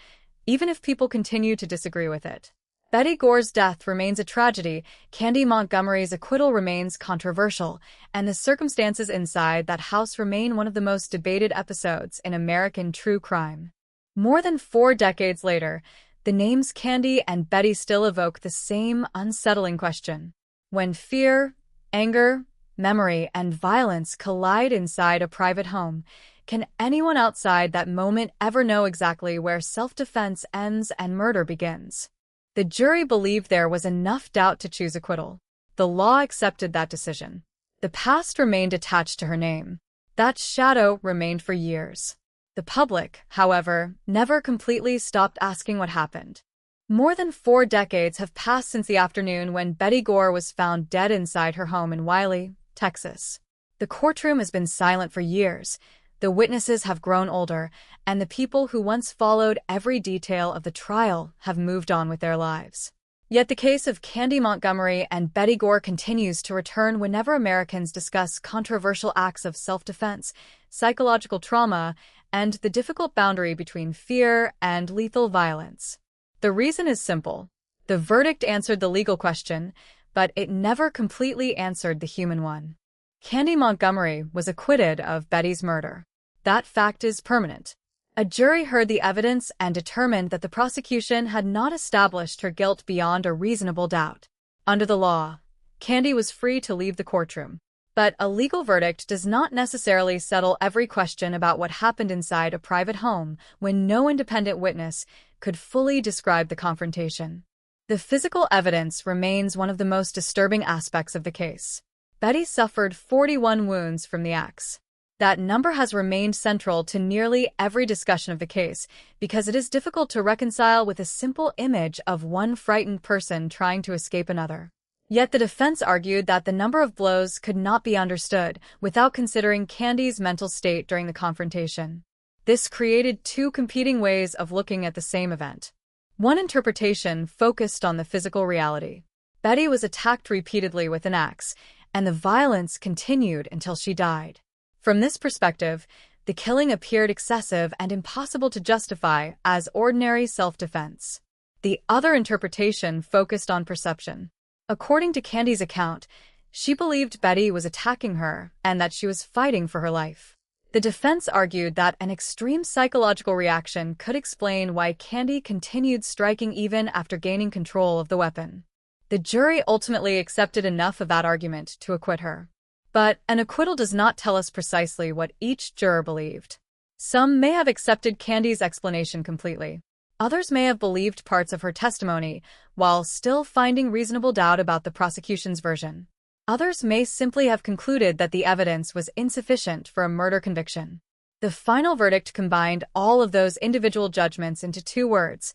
even if people continue to disagree with it. Betty Gore's death remains a tragedy, Candy Montgomery's acquittal remains controversial, and the circumstances inside that house remain one of the most debated episodes in American true crime. More than 4 decades later, the names Candy and Betty still evoke the same unsettling question. When fear, anger, memory, and violence collide inside a private home, can anyone outside that moment ever know exactly where self-defense ends and murder begins? The jury believed there was enough doubt to choose acquittal. The law accepted that decision. The past remained attached to her name. That shadow remained for years. The public, however, never completely stopped asking what happened. More than 4 decades have passed since the afternoon when Betty Gore was found dead inside her home in Wiley, Texas. The courtroom has been silent for years. The witnesses have grown older, and the people who once followed every detail of the trial have moved on with their lives. Yet the case of Candy Montgomery and Betty Gore continues to return whenever Americans discuss controversial acts of self-defense, psychological trauma, and the difficult boundary between fear and lethal violence. The reason is simple. The verdict answered the legal question, but it never completely answered the human one. Candy Montgomery was acquitted of Betty's murder. That fact is permanent. A jury heard the evidence and determined that the prosecution had not established her guilt beyond a reasonable doubt. Under the law, Candy was free to leave the courtroom. But a legal verdict does not necessarily settle every question about what happened inside a private home when no independent witness could fully describe the confrontation. The physical evidence remains one of the most disturbing aspects of the case. Betty suffered 41 wounds from the axe. That number has remained central to nearly every discussion of the case because it is difficult to reconcile with a simple image of one frightened person trying to escape another. Yet the defense argued that the number of blows could not be understood without considering Candy's mental state during the confrontation. This created 2 competing ways of looking at the same event. One interpretation focused on the physical reality. Betty was attacked repeatedly with an axe, and the violence continued until she died. From this perspective, the killing appeared excessive and impossible to justify as ordinary self-defense. The other interpretation focused on perception. According to Candy's account, she believed Betty was attacking her and that she was fighting for her life. The defense argued that an extreme psychological reaction could explain why Candy continued striking even after gaining control of the weapon. The jury ultimately accepted enough of that argument to acquit her. But an acquittal does not tell us precisely what each juror believed. Some may have accepted Candy's explanation completely. Others may have believed parts of her testimony, while still finding reasonable doubt about the prosecution's version. Others may simply have concluded that the evidence was insufficient for a murder conviction. The final verdict combined all of those individual judgments into 2 words: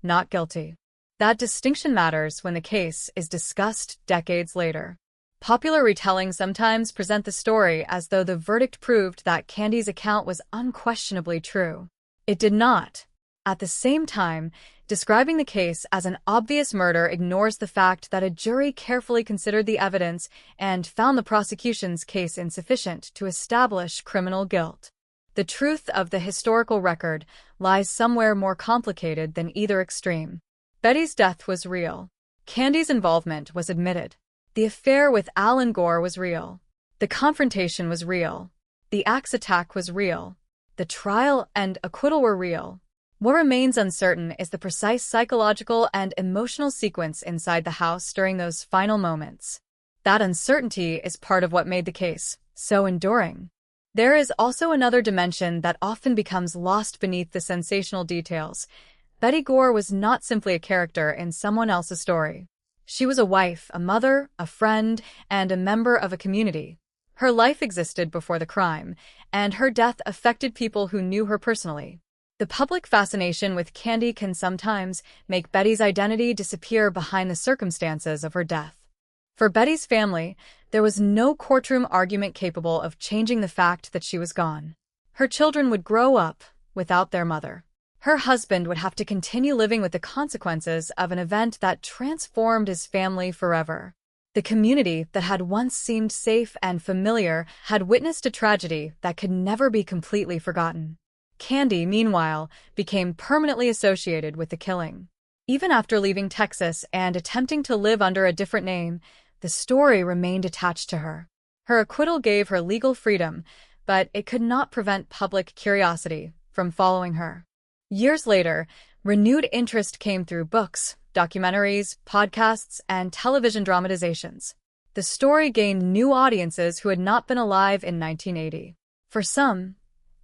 not guilty. That distinction matters when the case is discussed decades later. Popular retellings sometimes present the story as though the verdict proved that Candy's account was unquestionably true. It did not. At the same time, describing the case as an obvious murder ignores the fact that a jury carefully considered the evidence and found the prosecution's case insufficient to establish criminal guilt. The truth of the historical record lies somewhere more complicated than either extreme. Betty's death was real. Candy's involvement was admitted. The affair with Alan Gore was real. The confrontation was real. The axe attack was real. The trial and acquittal were real. What remains uncertain is the precise psychological and emotional sequence inside the house during those final moments. That uncertainty is part of what made the case so enduring. There is also another dimension that often becomes lost beneath the sensational details. Betty Gore was not simply a character in someone else's story. She was a wife, a mother, a friend, and a member of a community. Her life existed before the crime, and her death affected people who knew her personally. The public fascination with Candy can sometimes make Betty's identity disappear behind the circumstances of her death. For Betty's family, there was no courtroom argument capable of changing the fact that she was gone. Her children would grow up without their mother. Her husband would have to continue living with the consequences of an event that transformed his family forever. The community that had once seemed safe and familiar had witnessed a tragedy that could never be completely forgotten. Candy, meanwhile, became permanently associated with the killing. Even after leaving Texas and attempting to live under a different name, the story remained attached to her. Her acquittal gave her legal freedom, but it could not prevent public curiosity from following her. Years later, renewed interest came through books, documentaries, podcasts, and television dramatizations. The story gained new audiences who had not been alive in 1980. For some,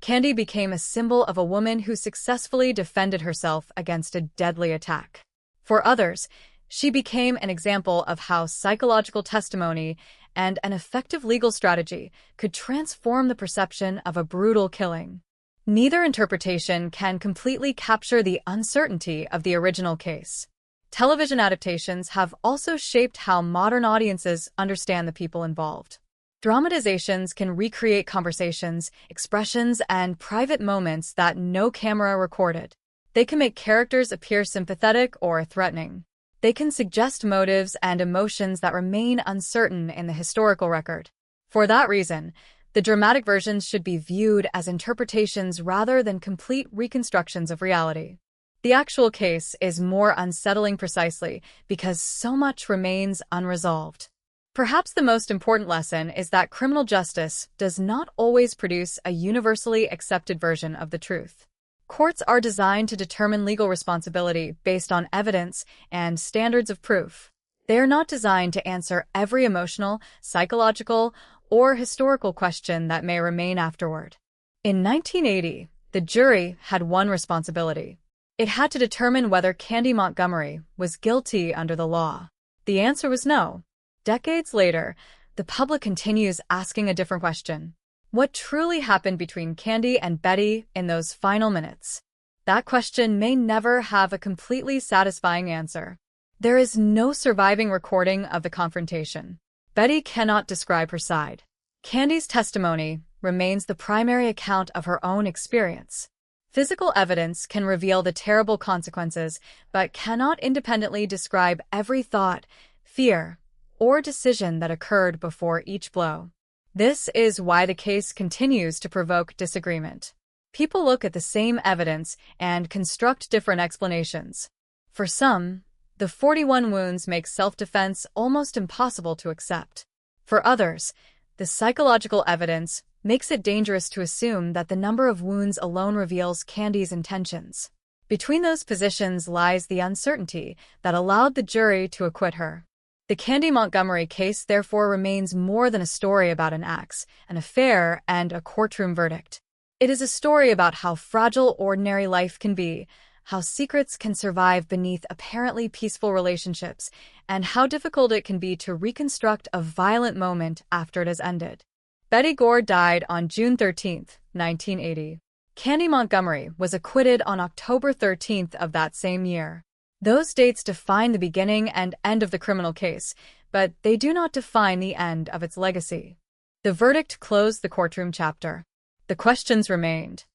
Candy became a symbol of a woman who successfully defended herself against a deadly attack. For others, she became an example of how psychological testimony and an effective legal strategy could transform the perception of a brutal killing. Neither interpretation can completely capture the uncertainty of the original case. Television adaptations have also shaped how modern audiences understand the people involved. Dramatizations can recreate conversations, expressions, and private moments that no camera recorded. They can make characters appear sympathetic or threatening. They can suggest motives and emotions that remain uncertain in the historical record. For that reason, the dramatic versions should be viewed as interpretations rather than complete reconstructions of reality. The actual case is more unsettling precisely because so much remains unresolved. Perhaps the most important lesson is that criminal justice does not always produce a universally accepted version of the truth. Courts are designed to determine legal responsibility based on evidence and standards of proof. They are not designed to answer every emotional, psychological, or historical question that may remain afterward. In 1980, the jury had one responsibility. It had to determine whether Candy Montgomery was guilty under the law. The answer was no. Decades later, the public continues asking a different question. What truly happened between Candy and Betty in those final minutes? That question may never have a completely satisfying answer. There is no surviving recording of the confrontation. Betty cannot describe her side. Candy's testimony remains the primary account of her own experience. Physical evidence can reveal the terrible consequences, but cannot independently describe every thought, fear, or decision that occurred before each blow. This is why the case continues to provoke disagreement. People look at the same evidence and construct different explanations. For some, the 41 wounds make self-defense almost impossible to accept. For others, the psychological evidence makes it dangerous to assume that the number of wounds alone reveals Candy's intentions. Between those positions lies the uncertainty that allowed the jury to acquit her. The Candy Montgomery case therefore remains more than a story about an axe, an affair, and a courtroom verdict. It is a story about how fragile ordinary life can be, how secrets can survive beneath apparently peaceful relationships, and how difficult it can be to reconstruct a violent moment after it has ended. Betty Gore died on June 13, 1980. Candy Montgomery was acquitted on October 13th of that same year. Those dates define the beginning and end of the criminal case, but they do not define the end of its legacy. The verdict closed the courtroom chapter. The questions remained.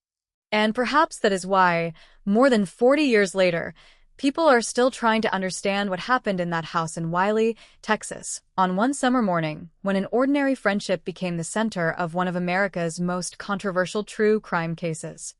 And perhaps that is why, more than 40 years later, people are still trying to understand what happened in that house in Wylie, Texas, on one summer morning when an ordinary friendship became the center of one of America's most controversial true crime cases.